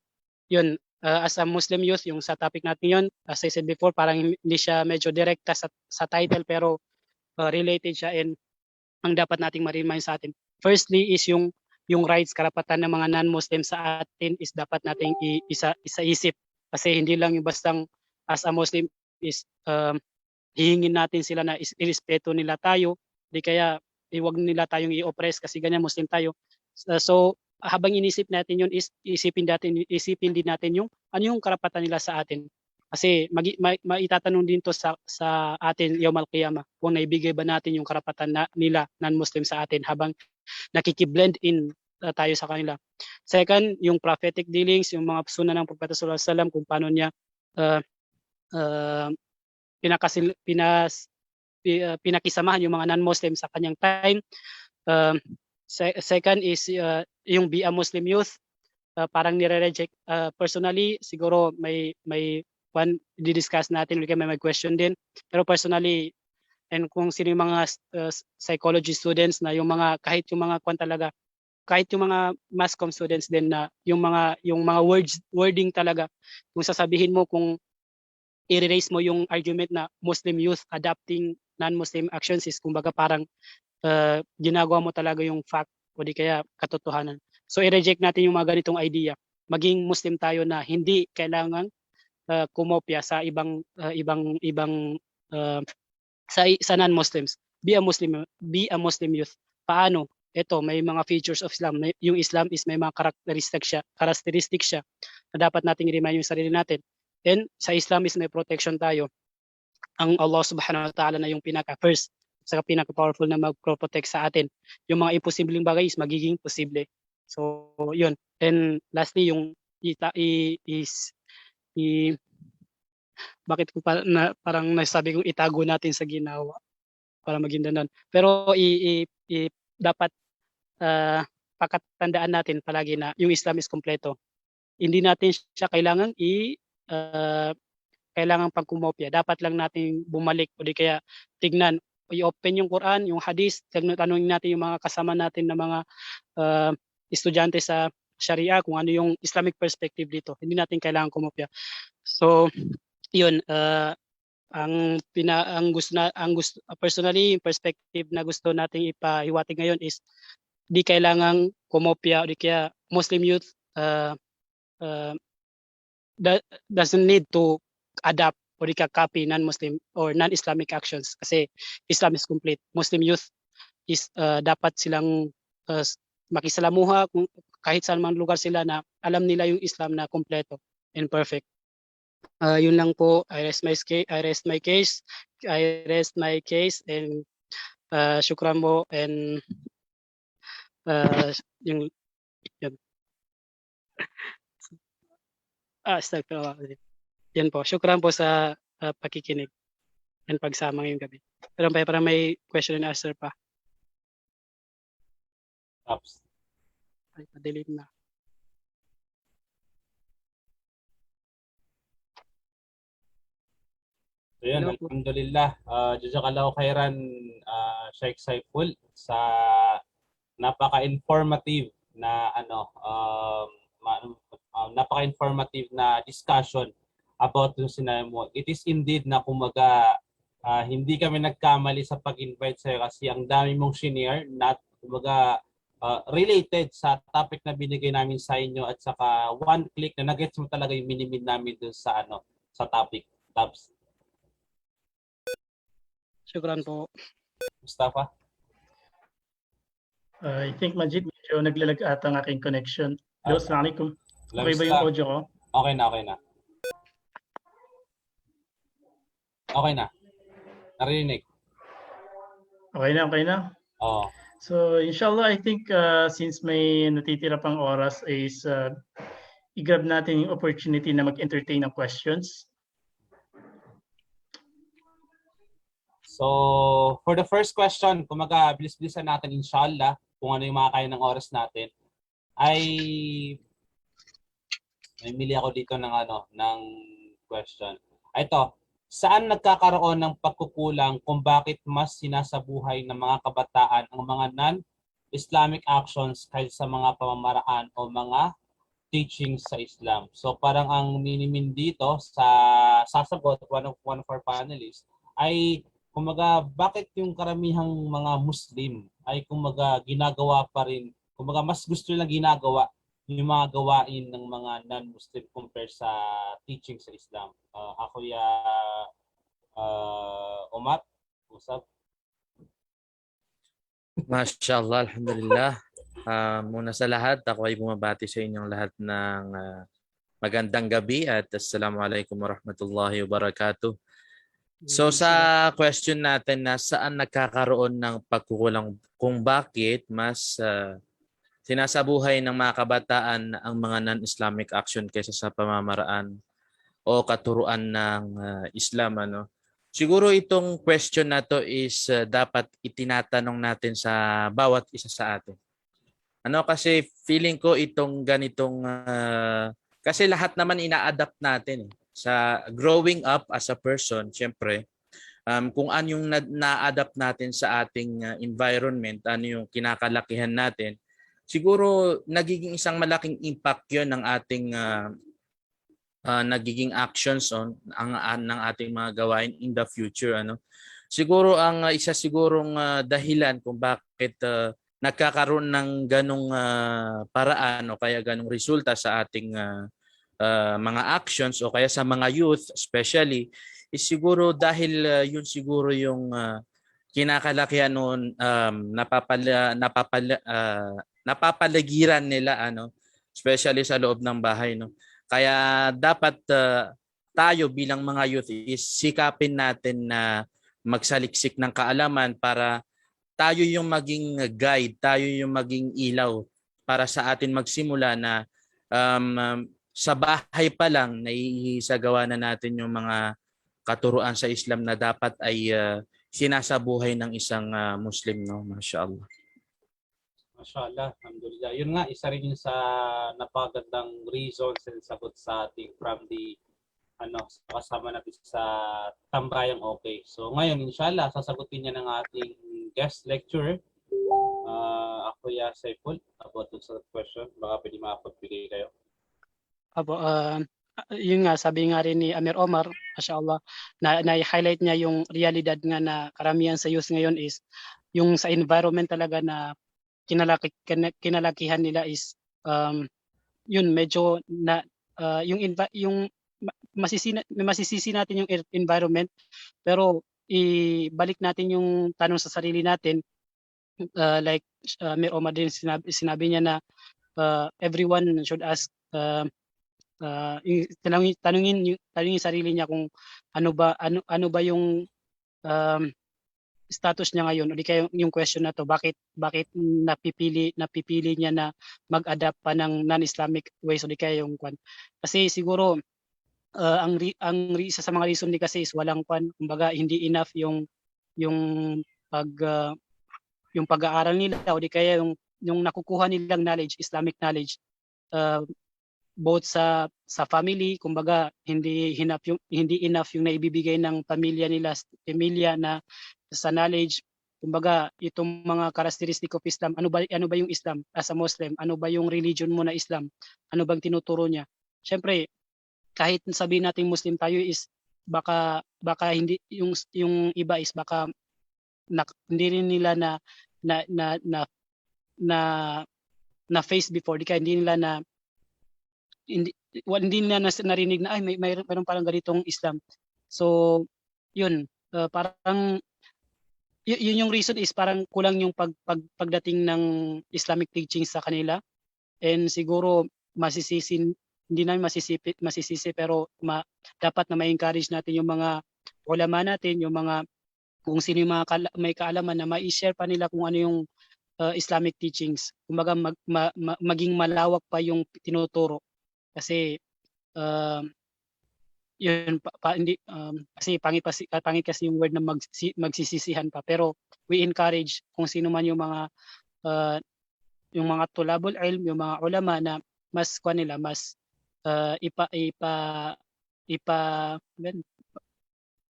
Yun, as a Muslim youth, yung sa topic natin yun, as I said before, parang hindi siya medyo direkta sa title, pero related siya, and ang dapat nating ma-remind sa atin. Firstly is yung rights, karapatan ng mga non-Muslim sa atin is dapat nating isa-isip. Kasi hindi lang yung bastang as a Muslim is hihingin natin sila na irespeto nila tayo, di kaya iwag nila tayong i-oppress kasi ganyan Muslim tayo. So habang inisip natin yun, is isipin din natin yung ano yung karapatan nila sa atin. Kasi maitatanong din to sa atin Yawmal Qiyamah, kung naibigay ba natin yung karapatan nila non-Muslim sa atin habang nakikiblend in tayo sa kanila. Second, yung prophetic dealings, yung mga sunna ng Propeta sallallahu alaihi wasallam, kung paano niya pinakisamahan yung mga non-Muslim sa kanyang time. Second is yung be a Muslim youth, parang nire-reject. Personally, siguro may di-discuss natin, may question din. Pero personally, and kung sino yung mga psychology students na yung mga kahit yung mga mass comm students din na yung mga wording talaga, kung sasabihin mo, kung i-erase mo yung argument na Muslim youth adopting non-Muslim actions is kumbaga parang ginagawa mo talaga yung fact o di kaya katotohanan. So i-reject natin yung mga ganitong idea. Maging Muslim tayo na hindi kailangan kumopya sa ibang sa non-Muslims. Be a Muslim youth. Paano? Ito, may mga features of Islam. Yung Islam is may mga characteristics siya na dapat nating i-remind yung sarili natin. And sa Islam is may protection tayo. Ang Allah subhanahu wa ta'ala na yung pinaka-first, saka pinaka-powerful na mag-protect sa atin. Yung mga imposibleng bagay is magiging posible. So, yun. And lastly, yung bakit ko parang nasabi kong itago natin sa ginawa para maging danon. Pero dapat pakatandaan natin palagi na yung Islam is kompleto. Hindi natin siya kailangan kailangan pagkumopya. Dapat lang natin bumalik o di kaya tignan, i-open yung Quran, yung hadith, tanungin natin yung mga kasama natin na mga estudyante sa Sharia kung ano yung Islamic perspective dito. Hindi natin kailangan kumopya. So, yun, ang gusto personally, yung perspective na gusto nating ipahiwatig ngayon is di kailangang kumopya o di kaya Muslim youth doesn't need to adapt o di ka copy non-Muslim or non-Islamic actions kasi Islam is complete. Muslim youth is dapat silang makisalamuha kung kahit saan man lugar sila na alam nila yung Islam na kompleto and perfect. Yun lang po. I rest my case. I rest my case and syukran po and yung yun. Astagfirullah. Yan po. Syukran po sa pakikinig and pagsama ngayong gabi. Pero parang may question and answer pa. Ops. Ay, pa-delete na. So yun, Hello po. alhamdulillah. Jazakallahu khairan, Sheikh Saiful, sa napaka-informative na napaka-informative na discussion about yung sinabi mo. It is indeed na kumaga hindi kami nagkamali sa pag-invite sa'yo kasi ang dami mong shinare na kumaga related sa topic na binigay namin sa inyo at saka one click na nag-gets mo talaga yung minimin namin dun sa sa topic. Tabs. Syukran po. Mustafa? I think Majid, medyo naglalag ata ang aking connection. Hello, assalamualaikum. Okay ba yung audio ko? Okay na. Okay na. Narinig. Okay na. Oo. So inshallah, I think since may natitira pang oras is i-grab natin yung opportunity na mag-entertain ng questions. So, for the first question, kumaga bilis-bilisan natin inshallah kung ano yung mga kaya ng oras natin, ay may mili ako dito ng question. Ito, saan nagkakaroon ng pagkukulang kung bakit mas sinasabuhay ng mga kabataan ang mga non-Islamic actions kaysa sa mga pamamaraan o mga teachings sa Islam? So parang ang minimin dito sa sasagot one of our panelists ay kumaga bakit yung karamihang mga Muslim ay kumaga ginagawa pa rin, kumaga mas gusto nilang ginagawa yung mga gawain ng mga non-Muslim compare sa teaching sa Islam. Ako Omar, usap. Mashallah, alhamdulillah. Muna sa lahat, ako ay bumabati sa inyong lahat ng magandang gabi at assalamualaikum warahmatullahi wabarakatuh. So sa question natin na saan nagkakaroon ng pagkukulang kung bakit mas sinasabuhay ng mga kabataan ang mga non-Islamic action kaysa sa pamamaraan o katuruan ng Islam, Siguro itong question na to is dapat itinatanong natin sa bawat isa sa atin. Kasi feeling ko itong ganitong kasi lahat naman ina-adapt natin sa growing up as a person, syempre. Kung ano yung na-adapt natin sa ating environment, ano yung kinakalakihan natin, siguro nagiging isang malaking impact 'yon ng ating nagiging actions ng ating mga gawain in the future, Siguro ang isa sigurong dahilan kung bakit nagkakaroon ng ganong paraan o kaya ganong resulta sa ating mga actions o kaya sa mga youth especially is siguro dahil yun siguro yung kinakalakihan noon napapaligiran nila especially sa loob ng bahay, Kaya dapat tayo bilang mga youth is sikapin natin na magsaliksik ng kaalaman para tayo yung maging guide, tayo yung maging ilaw para sa atin magsimula na sa bahay pa lang naisagawa na natin yung mga katuruan sa Islam na dapat ay sinasabuhay ng isang Muslim, Mashallah. Mashallah, alhamdulillah. Yun nga, isa rin yun sa napagandang reasons and sagot sa ating from the kasama natin sa Tambayang Okay. So ngayon, inshallah, sasagutin niya ng ating guest lecturer. Ako Saiful, about sa question. Baka pwede makapagbigay kayo. Yun nga, sabi nga rin ni Amir Omar, mashallah, na-highlight niya yung realidad nga na karamihan sa youth ngayon is yung sa environment talaga na kinalakihan nila is yun medyo na yung masisisi natin yung environment, pero ibalik natin yung tanong sa sarili natin, like Mir Omar din sinabi niya na everyone should ask, tanungin sarili niya kung ano ba yung status niya ngayon, o di kaya yung question na to, bakit napipili niya na mag-adapt pa ng non-Islamic ways, o di kaya yung kwan. Kasi siguro isa sa mga reason din kasi is walang kwan, kumbaga hindi enough yung pag-aaral nila, o di kaya yung nakukuha nilang knowledge, Islamic knowledge, both sa family, kumbaga hindi enough yung naibibigay ng pamilya na sa knowledge. Kumbaga itong mga characteristic of Islam, ano ba yung Islam as a Muslim, ano ba yung religion mo na Islam, ano bang tinuturo niya. Syempre kahit sabihin natin Muslim tayo is baka hindi yung iba is baka hindi rin nila na face before, di kaya hindi nila narinig na ay mayroon parang ganitong Islam. So yun, parang yun yung reason is parang kulang yung pagdating ng Islamic teaching sa kanila, and siguro hindi namin masisisi, pero dapat na ma-encourage natin yung mga ulama natin, yung mga kung sino yung mga may kaalaman na ma-share pa nila kung ano yung Islamic teachings. Kumbaga maging malawak pa yung tinuturo. Kasi yun hindi kasi pangit kasi yung word na magsisisihan pa, pero we encourage kung sino man yung mga tulabul ilm, yung mga ulama na mas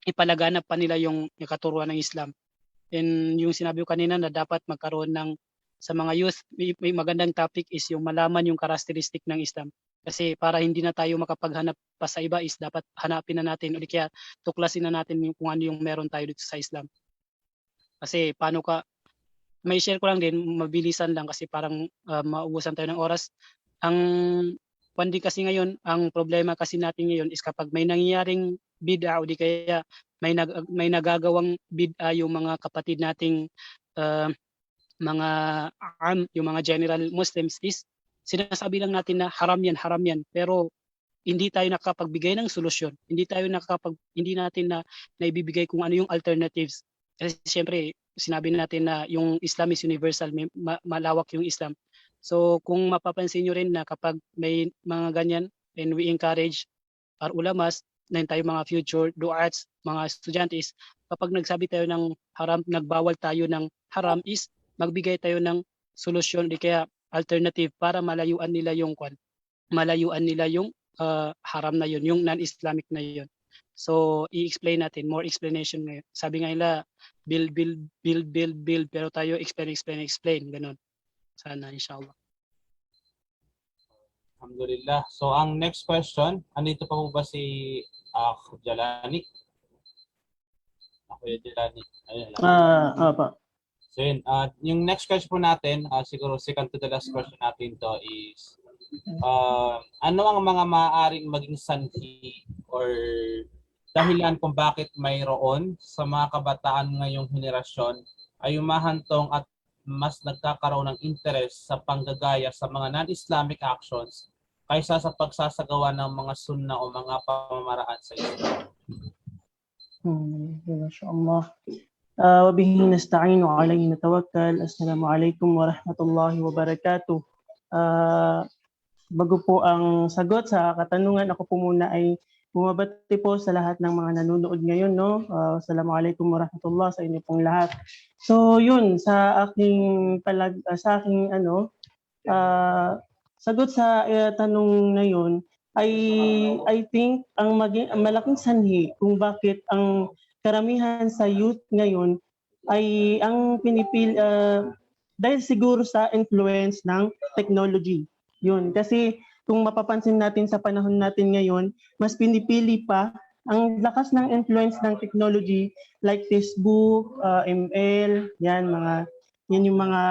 ipalaganap pa nila yung katuruan ng Islam. And yung sinabi ko kanina na dapat magkaroon sa mga youth, may magandang topic is yung malaman yung characteristic ng Islam. Kasi para hindi na tayo makapaghanap pa sa iba is dapat hanapin na natin, o di kaya tuklasin na natin kung ano yung meron tayo dito sa Islam. Kasi may share ko lang din, mabilisan lang kasi parang maubusan tayo ng oras. Ang kasi ngayon, ang problema kasi natin ngayon is kapag may nangyayaring bid'a, o di kaya may nagagawang bid'a yung mga kapatid nating yung mga general Muslims, is sinasabi lang natin na haram yan, pero hindi tayo nakapagbigay ng solusyon. Hindi natin na naibibigay kung ano yung alternatives. Kasi siyempre, sinabi natin na yung Islam is universal, malawak yung Islam. So kung mapapansin nyo rin na kapag may mga ganyan, and we encourage our ulamas, na tayo mga future du'ats, mga estudyante, kapag nagsabi tayo ng haram, nagbawal tayo ng haram, is magbigay tayo ng solusyon, di kaya alternative, para malayuan nila yung haram na yun, yung non-Islamic na yun. So i-explain natin, more explanation ngayon. Sabi nga nila, build, pero tayo explain, ganun. Sana, inshallah. Alhamdulillah. So ang next question, andito pa po ba si Jalani? Ako yung Jalani. Apa. So yun, yung next question po natin, siguro second to the last question natin to is, ano ang mga maaaring maging sanhi or dahilan kung bakit mayroon sa mga kabataan ngayong henerasyon ay umahantong at mas nagkakaroon ng interest sa panggagaya sa mga non-Islamic actions kaysa sa pagsasagawa ng mga sunna o mga pamamaraan sa Islam? Mashallah. وبه نستعين وعليه نتوكل. السلام عليكم ورحمة الله وبركاته. Bago po ang sagot sa katanungan, ako po muna ay bumabati po sa lahat ng mga nanonood ngayon, no? Assalamualaikum warahmatullah sa inyo pong lahat. So yun, sa aking sagot sa tanong na yun, I think ang malaking sanhi kung bakit ang karamihan sa youth ngayon ay ang pinipili dahil siguro sa influence ng technology. Yun, kasi kung mapapansin natin sa panahon natin ngayon, mas pinipili pa ang lakas ng influence ng technology like Facebook, ML, yan yung mga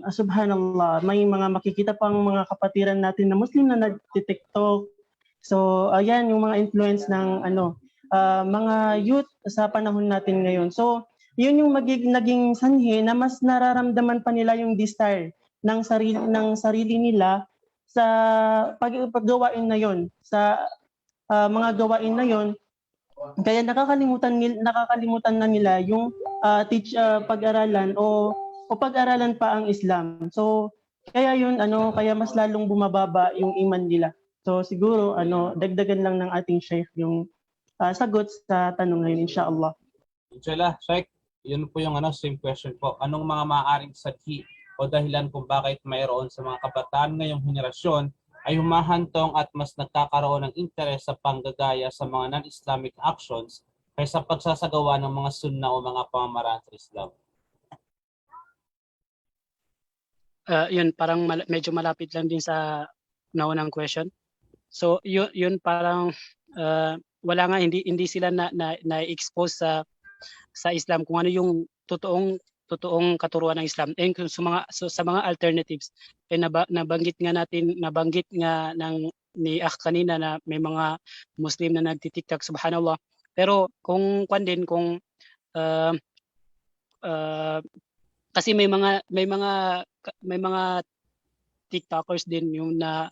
subhanallah, may mga makikita pang mga kapatiran natin na Muslim na nag-TikTok, So ayan yung mga influence ng mga youth sa panahon natin ngayon. So yun yung naging sanhi na mas nararamdaman pa nila yung desire ng sarili nila sa paggawain na yon, sa mga gawain na yon. Kaya nakakalimutan na nila yung pag-aralan o pag-aralan pa ang Islam. So kaya yun kaya mas lalong bumababa yung iman nila. So siguro dagdagan lang ng ating Sheikh yung sagot sa tanong ngayon, inshallah. Inshallah, Sheikh, yun po yung same question po. Anong mga maaaring sadhi o dahilan kung bakit mayroon sa mga kabataan ngayong henerasyon ay humahantong at mas nagkakaroon ng interes sa panggagaya sa mga non-Islamic actions kaysa pagsasagawa ng mga sunna o mga pamamaraan sa Islam? Yun, parang medyo malapit lang din sa naunang question. So yun parang wala nga, hindi sila na-expose sa Islam kung ano yung totoong katuruan ng Islam. And sa mga alternatives, nabanggit nga ni Akh kanina na may mga Muslim na nagti-TikTok, subhanallah. Pero kung kasi may mga TikTokers din yung na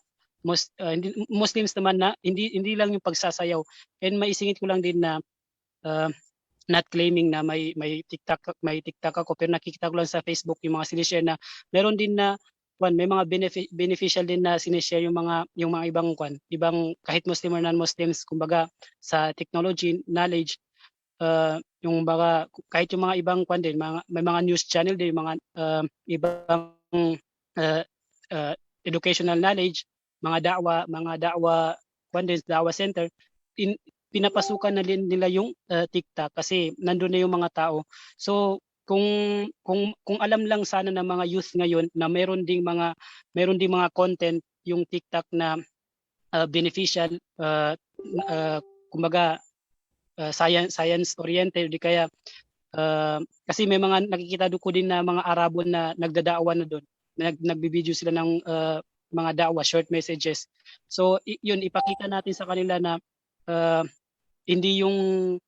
Muslims naman na hindi lang yung pagsasayaw. And maisingit ko lang din na not claiming na may TikTok ako, pero nakikita ko lang sa Facebook yung mga sinishare na meron din na may mga beneficial din na sinishare yung mga ibang kahit Muslim or non-Muslims, kumbaga sa technology, knowledge, yung kahit yung mga ibang din, may mga news channel din, yung mga ibang educational knowledge, mga da'wa center, pinapasukan na nila yung TikTok kasi nandun na yung mga tao. So kung alam lang sana ng mga youth ngayon na meron ding mga content yung TikTok na beneficial, kumbaga science oriented, di kaya kasi may mga nakikita ko din na mga Arabo na nagdadaawa na doon, nagbibideo sila ng mga da'wa, short messages. So yun, ipakita natin sa kanila na hindi yung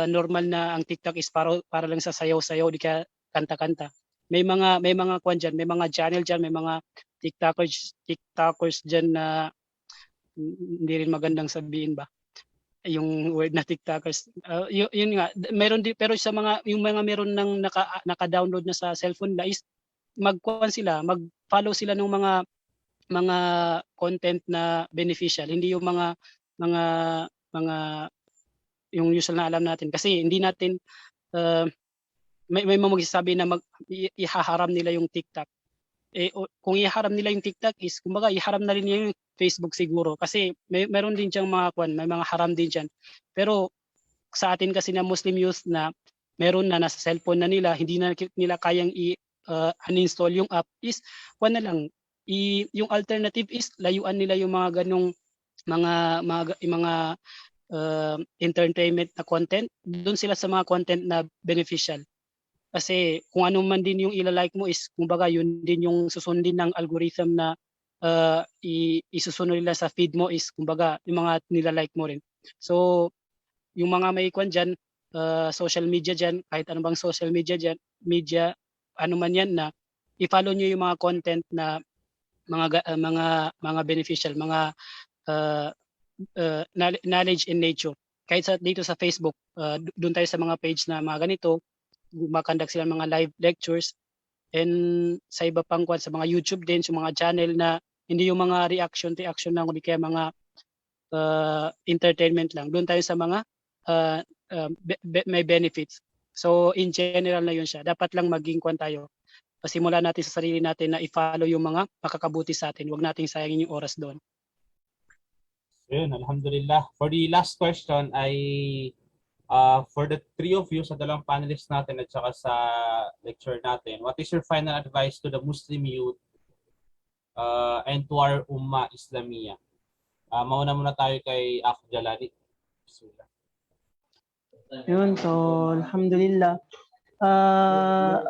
normal na ang TikTok is para lang sa sayaw-sayaw, di kaya kanta-kanta. May mga kwan dyan, may mga channel dyan, may mga TikTokers dyan na hindi rin magandang sabihin ba yung word na TikTokers. Yun nga, meron din, pero sa yung mga meron nang naka-download na sa cellphone na is mag-follow sila ng mga content na beneficial, hindi yung mga yung usual na alam natin, kasi hindi natin may magsasabi na ihaharam nila yung TikTok. Kung ihaharam nila yung TikTok is kumbaga iharam na rin niya yung Facebook siguro, kasi meron din diyang may mga haram din diyan. Pero sa atin kasi na Muslim youth na meron na nasa cellphone na nila, hindi na nila kayang uninstall yung app, is na lang yung alternative is layuan nila yung mga ganong mga entertainment na content, doon sila sa mga content na beneficial. Kasi kung ano man din yung ilalike mo is kumbaga yun din yung susundin ng algorithm na isusunod nila sa feed mo, is kumbaga yung mga nilalike mo rin. So yung mga may kwan dyan, social media dyan, kahit ano bang social media ano man yan, na i-follow nyo yung mga content na mga beneficial, mga knowledge in nature. Kahit dito sa Facebook, doon tayo sa mga page na mga ganito, gumakandak sila mga live lectures, and sa iba pang sa mga YouTube din, sa mga channel na hindi yung mga reaction lang, kundi kaya mga entertainment lang. Doon tayo sa mga may benefits. So in general na yun siya. Dapat lang maging tayo. Pasimulan natin sa sarili natin na i-follow yung mga makakabuti sa atin. Huwag nating sayangin yung oras doon. Yun, alhamdulillah. For the last question ay for the three of you, sa dalawang panelists natin at saka sa lecture natin, what is your final advice to the Muslim youth and to our Ummah Islamiyah? Mauna muna tayo kay Akh Jalali. Yun, so alhamdulillah.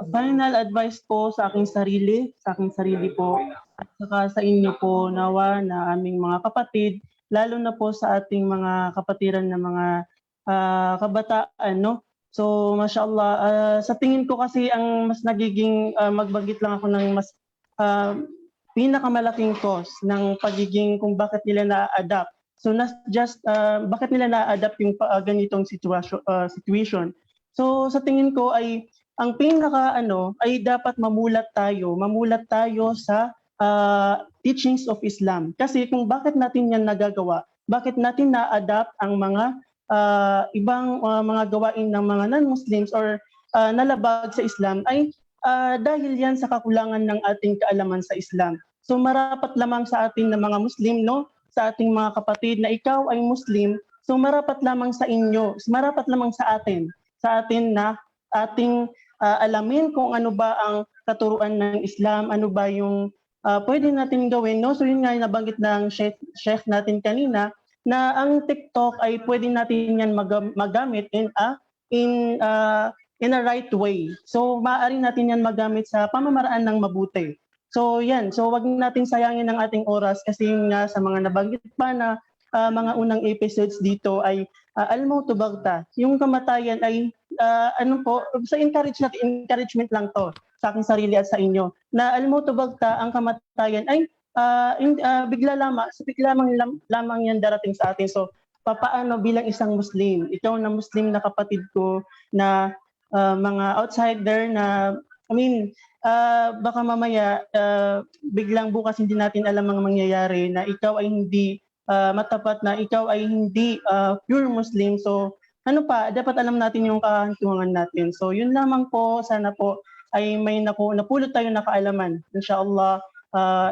Final advice po sa aking sarili po, at saka sa inyo po nawa na aming mga kapatid lalo na po sa ating mga kapatiran na mga kabataan, no? So, mashallah, sa tingin ko kasi ang mas nagiging, magbanggit lang ako ng mas pinakamalaking cause ng pagiging kung bakit nila na-adapt. So, not just bakit nila na-adapt yung ganitong situation. So, sa tingin ko ay ang pinaka ay dapat mamulat tayo sa teachings of Islam. Kasi kung bakit natin yan nagagawa, bakit natin na-adapt ang mga ibang mga gawain ng mga non-Muslims or nalabag sa Islam ay dahil yan sa kakulangan ng ating kaalaman sa Islam. So marapat lamang sa atin na mga Muslim, no? Sa ating mga kapatid na ikaw ay Muslim, so marapat lamang sa inyo, marapat lamang sa atin na ating alamin kung ano ba ang katuruan ng Islam, ano ba yung pwede natin gawin, no? So yun nga yung nabanggit ng Sheikh natin kanina, na ang TikTok ay pwede natin yan magamit in a right way. So maaari natin yan magamit sa pamamaraan ng mabuti. So yan, so wag natin sayangin ang ating oras kasi yung nga sa mga nabanggit pa na mga unang episodes dito ay al-mautu bagta. Yung kamatayan ay sa encouragement lang to sa aking sarili at sa inyo na al-mautu bagta, ang kamatayan ay bigla lamang yan darating sa atin. So papaano bilang isang Muslim, ikaw na Muslim na kapatid ko na mga outsider na baka mamaya biglang bukas hindi natin alam ang mangyayari na ikaw ay hindi matapat, na ikaw ay hindi pure Muslim. So dapat alam natin yung kahantungan natin. So yun lamang po, sana po ay may napulot tayo na kaalaman. Inshallah,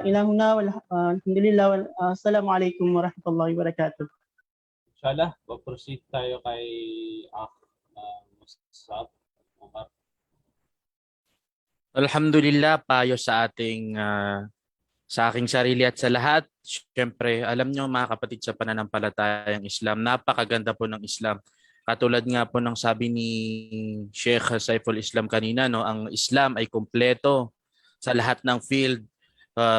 ilahuna, alhamdulillah, assalamualaikum warahmatullahi wabarakatuh. Inshallah, proceed tayo kay Musab. Alhamdulillah, payo sa sa aking sarili at sa lahat. Siyempre, alam nyo mga kapatid sa pananampalatayang Islam, napakaganda po ng Islam. Katulad nga po ng sabi ni Sheikh Saiful Islam kanina, no, ang Islam ay kumpleto sa lahat ng field.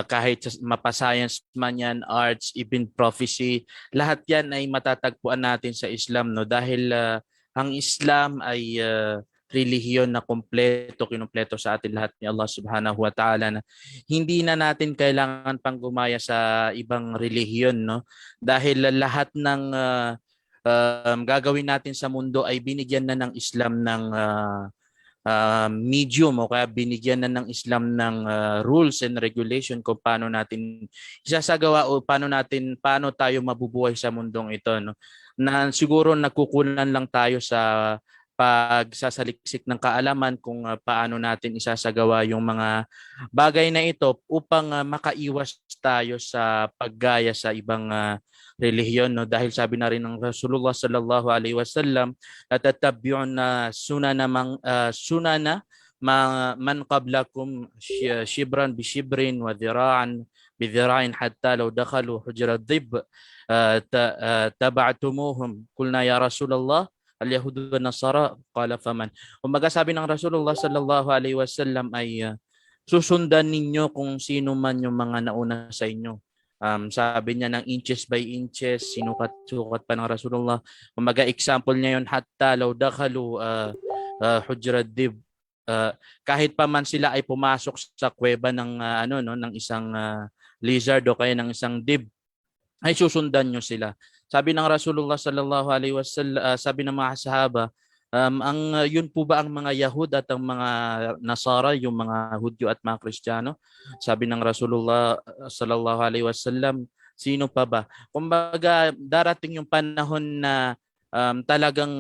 Kahit mapa-science man yan, arts, even prophecy, lahat yan ay matatagpuan natin sa Islam, no, dahil ang Islam ay relihiyon na kinumpleto sa atin lahat ni Allah Subhanahu wa Ta'ala, na hindi na natin kailangan pang gumaya sa ibang relihiyon, no, dahil lahat ng gagawin natin sa mundo ay binigyan na ng Islam ng medium, o kaya binigyan na ng Islam ng rules and regulation kung paano natin isasagawa o paano tayo mabubuhay sa mundong ito, no? Na siguro nagkukunan lang tayo sa pagsasaliksik ng kaalaman kung paano natin isasagawa yung mga bagay na ito upang makaiwas tayo sa paggaya sa ibang relihiyon, no? Dahil sabi na rin ng Rasulullah sallallahu alaihi wasallam, tatabi'una sunana man qablakum shibran bi shibrin wa dhira'an bi dhira'in hatta law dakhalu hujra dhib taba'tumuhum. Qulna ya Rasulullah al-yahud wa nasara, qala faman. Umaga sabi ng Rasulullah sallallahu alaihi wasallam ay susundan ninyo kung sino man yung mga nauna sa inyo. Sabi niya ng inches by inches, sinukat-sukat pa ng Rasulullah. Umaga example niya yun, hatta law dakhalu hujra dib, kahit pa man sila ay pumasok sa kuweba ng ng isang lizard o kaya ng isang dib, ay susundan nyo sila. Sabi ng Rasulullah sallallahu alaihi wasallam, sabi ng mga sahaba, yun po ba ang mga Yahud at ang mga Nasara, yung mga Hudyo at mga Kristiyano? Sabi ng Rasulullah sallallahu alaihi wasallam, sino pa ba? Kumbaga darating yung panahon na talagang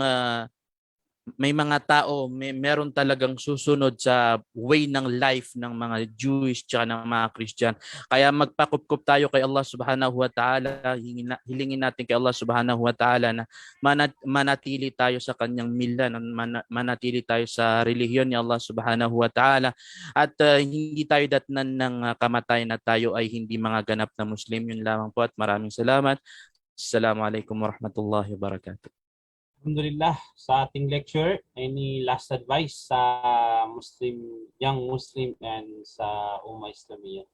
may mga tao, meron talagang susunod sa way ng life ng mga Jewish at ng mga Christian. Kaya magpakupkup tayo kay Allah Subhanahu wa Ta'ala. Hilingin natin kay Allah Subhanahu wa Ta'ala na manatili tayo sa kanyang milya, manatili tayo sa relihiyon ni Allah Subhanahu wa Ta'ala, at hindi tayo datnan ng kamatayan na tayo ay hindi mga ganap na Muslim. Yun lamang po at maraming salamat. Assalamualaikum warahmatullahi wabarakatuh. Alhamdulillah, sa ating lecture, any last advice sa young Muslim and sa Ummah Islamiyah?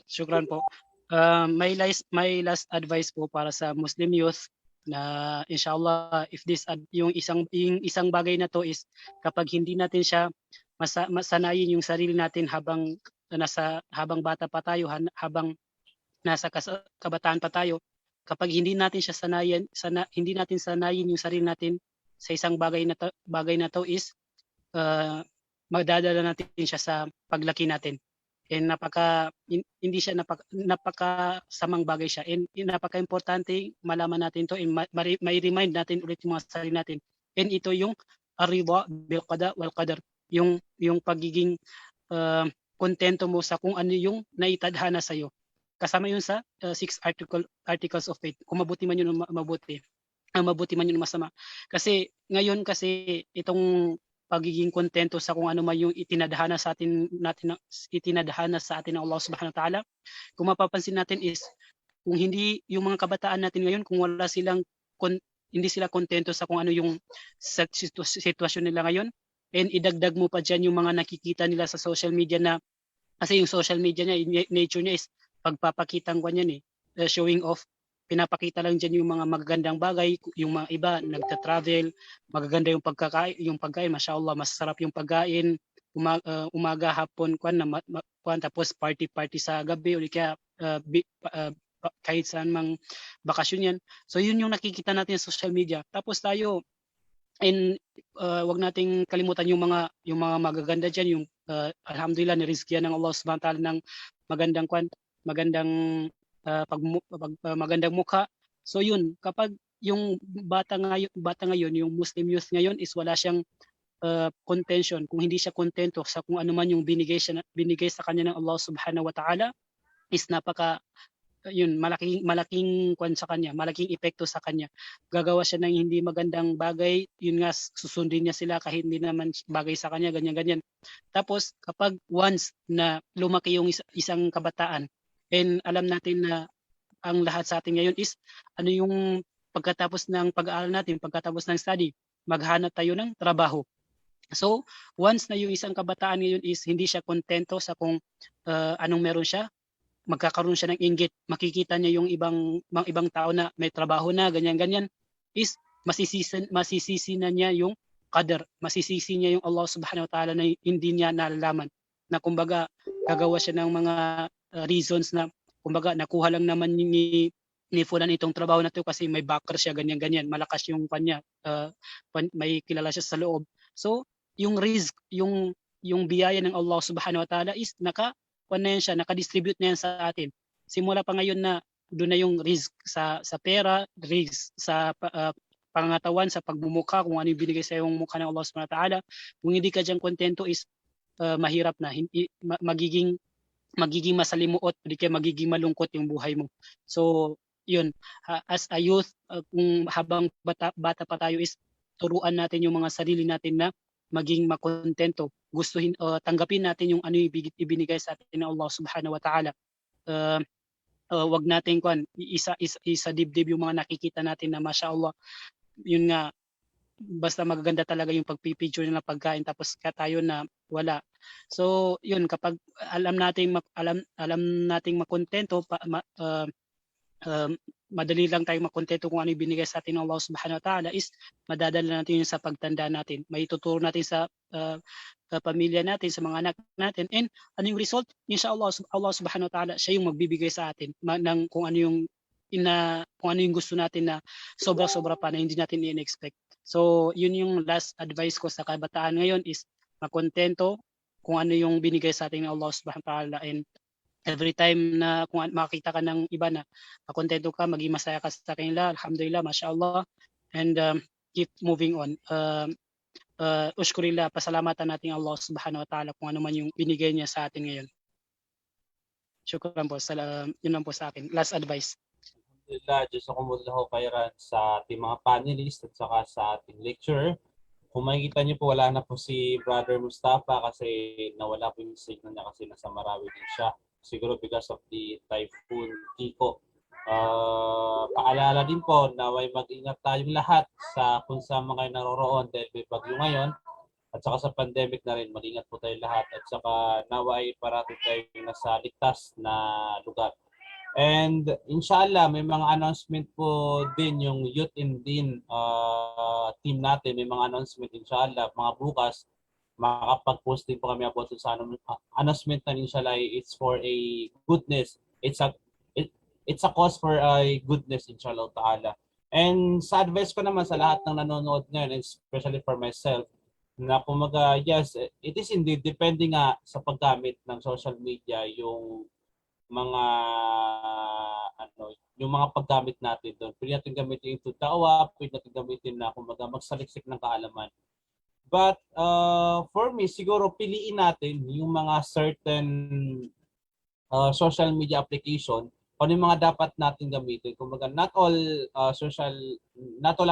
Syukran po. My last advice po para sa Muslim youth na inshallah if yung isang bagay na to is kapag hindi natin siya masanayin yung sarili natin habang bata pa tayo, habang nasa kabataan pa tayo, kapag hindi natin siya hindi natin sanayin yung sarili natin sa isang bagay na to is magdadala natin siya sa paglaki natin. And hindi siya napaka-samang bagay siya. And napaka-importante malaman natin to and may remind natin ulit yung mga sarili natin. And ito yung ar-ridha bil qada wal qadar. Yung pagiging kontento mo sa kung ano yung naitadhana sa iyo. Kasama yun sa 6 articles of faith. Kung mabuti man yun o mabuti man yun o masama. Kasi ngayon itong pagiging kontento sa kung ano man yung itinadhana sa atin ng Allah Subhanahu wa Ta'ala. Kung mapapansin natin is kung hindi yung mga kabataan natin ngayon, kung hindi sila kontento sa kung ano yung sitwasyon nila ngayon, and idagdag mo pa dyan yung mga nakikita nila sa social media na kasi yung social media niya, nature niya is pagpapakitang kanyan showing off. Pinapakita lang dyan yung mga magagandang bagay, yung mga iba nagta-travel, magaganda yung pagkain, mashallah, masarap yung pagkain, umaga, hapon, tapos party sa gabi, o kaya kahit saan mang bakasyon yan. So yun yung nakikita natin sa social media. Tapos tayo, and wag nating kalimutan yung mga magaganda dyan, yung alhamdulillah, nirizkyan ng Allah subhanahu wa ta'ala ng magandang mukha. So yun, kapag yung bata ngayon, yung Muslim youth ngayon is wala siyang contention, kung hindi siya kontento sa kung ano man yung binigay sa kanya ng Allah subhanahu wa ta'ala, is malaking sa kanya, malaking epekto sa kanya. Gagawa siya ng hindi magandang bagay, yun nga, susundin niya sila kahit hindi naman bagay sa kanya, ganyan. Tapos kapag once na lumaki yung isang kabataan, and alam natin na ang lahat sa atin ngayon is ano yung pagkatapos ng pag-aaral natin, pagkatapos ng study, maghanap tayo ng trabaho. So once na yung isang kabataan ngayon is hindi siya kontento sa kung anong meron siya, magkakaroon siya ng inggit, makikita niya yung ibang tao na may trabaho na, ganyan, is masisisi na niya yung qadar, masisisi niya yung Allah subhanahu wa ta'ala na hindi niya nalalaman. Na kumbaga, gagawa siya ng mga reasons na, kumbaga, nakuha lang naman ni Fulan itong trabaho na to kasi may backer siya, ganyan, malakas yung kanya, may kilala siya sa loob. So, yung risk, yung biyaya ng Allah subhanahu wa ta'ala is nakadistribute na yan sa atin. Simula pa ngayon na doon na yung risk sa pera, risk sa pangangatawan, sa pagmumukha, kung ano yung binigay sa yung mukha ng Allah subhanahu wa ta'ala. Kung hindi ka dyan kontento is mahirap na, magiging masalimuot, hindi kaya magiging malungkot yung buhay mo. So, yun, as a youth, kung habang bata pa tayo is turuan natin yung mga sarili natin na maging makontento. Tanggapin natin yung ano ibinigay sa atin ng Allah subhanahu wa ta'ala. Wag natin isa dibdib yung mga nakikita natin na mashallah, yun nga, basta magaganda talaga yung pagpipicture nila pagkain tapos tayo na wala. So yun, kapag alam nating makontento, madali lang tayong makontento kung ano yung binigay sa atin ng Allah subhanahu wa ta'ala, is madadala natin yun sa pagtanda natin. May tuturo natin sa pamilya natin, sa mga anak natin, and ano yung result? Inshallah, Allah subhanahu wa ta'ala, siya yung magbibigay sa atin ng kung ano yung gusto natin na sobra-sobra pa na hindi natin i-expect. So yun yung last advice ko sa kabataan ngayon is makontento kung ano yung binigay sa atin ng Allah subhanahu wa ta'ala, and every time na kung makita ka ng iba na makontento ka, maging masaya ka sa kanila, alhamdulillah, mashallah, and keep moving on. Ushkurillah, pasalamatan natin Allah subhanahu wa ta'ala kung ano man yung binigay niya sa atin ngayon. Shukran po. Yun lang po sa akin. Last advice. Alhamdulillah, Jazakumullahu khairan sa ating mga panelists at saka sa ating lecturer. Kung makikita niyo po, wala na po si Brother Mustafa kasi nawala po yung signal niya kasi nasa Marawi din siya. Siguro because of the Typhoon Kiko. Paalala din po na may mag-ingat tayong lahat sa kung saan mga naroroon dahil may bagyo ngayon at saka sa pandemic na rin, mag-ingat po tayo lahat at saka nawa ay parati tayong nasa ligtas na lugar. And inshallah, may mga announcement po din yung Youth in Din team natin. May mga announcement inshallah. Mga bukas, makapag-post din po kami about sa announcement na inshallah. It's for a goodness. It's a cause for a goodness inshallah ta'ala. And sa advice ko naman sa lahat ng nanonood ngayon, especially for myself, na kumaga, yes, it is indeed depending nga sa paggamit ng social media yung mga yung mga paggamit natin doon. Pwede natin gamitin yung tawa, pwede natin gamitin na kumaga magsaliksik ng kaalaman. But for me, siguro piliin natin yung mga certain social media application o yung mga dapat natin gamitin. Kumbaga, not all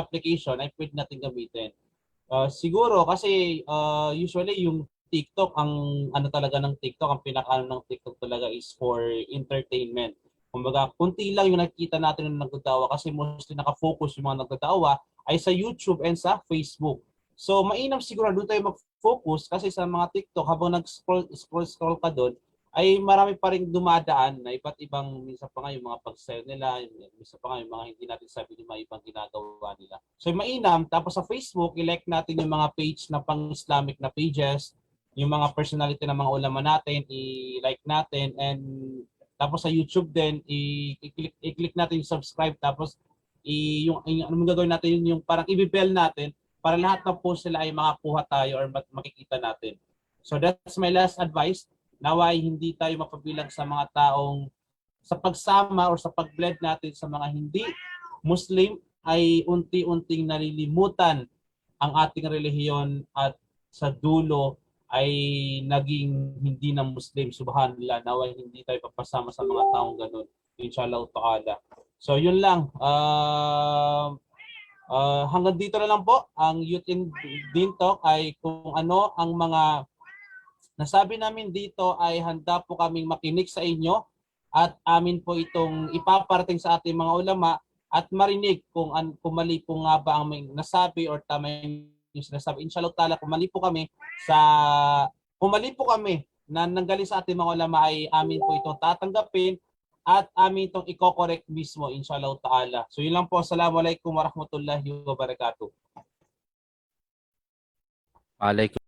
application ay pwede natin gamitin. Siguro kasi usually yung TikTok, ang ano talaga ng TikTok, ang pinakaano ng TikTok talaga is for entertainment. Kumbaga, kunti lang yung nakikita natin ng nagtatawa kasi mostly nakafocus yung mga nagtatawa ay sa YouTube and sa Facebook. So, mainam siguro doon tayo mag-focus kasi sa mga TikTok, habang nag-scroll ka doon, ay marami pa rin dumadaan na iba't ibang, minsan pa nga yung mga pag-sell nila, minsan pa nga yung mga hindi natin sabi yung mga ibang ginagawa nila. So, mainam. Tapos sa Facebook, i-like natin yung mga page na pang-Islamic na pages, yung mga personality ng mga ulama natin, i-like natin, and tapos sa YouTube din, i-click natin yung subscribe, tapos yung ano gagawin natin yung parang i-bell natin para lahat ng post nila ay makakuha tayo or makikita natin. So that's my last advice. Naway hindi tayo mapabilang sa mga taong sa pagsama or sa pag-blend natin sa mga hindi Muslim ay unti-unting nalilimutan ang ating relihiyon at sa dulo ay naging hindi na Muslim. Subhanallah, naway hindi tayo papasama sa mga taong ganun. Inshallah ta'ala. So yun lang. Hanggang dito na lang po. Ang Youth in Din Talk ay kung ano ang mga nasabi namin dito ay handa po kaming makinig sa inyo at amin po itong ipaparating sa ating mga ulama at marinig kung mali po nga ba ang may nasabi or tama yung sinasabi. Inshallah ta'ala, kung mali po kami na nanggaling sa ating mga ulama ay amin po itong tatanggapin at amin itong i-correct mismo, inshallah ta'ala. So yun lang po. Assalamualaikum warahmatullahi wabarakatuh. Alaikum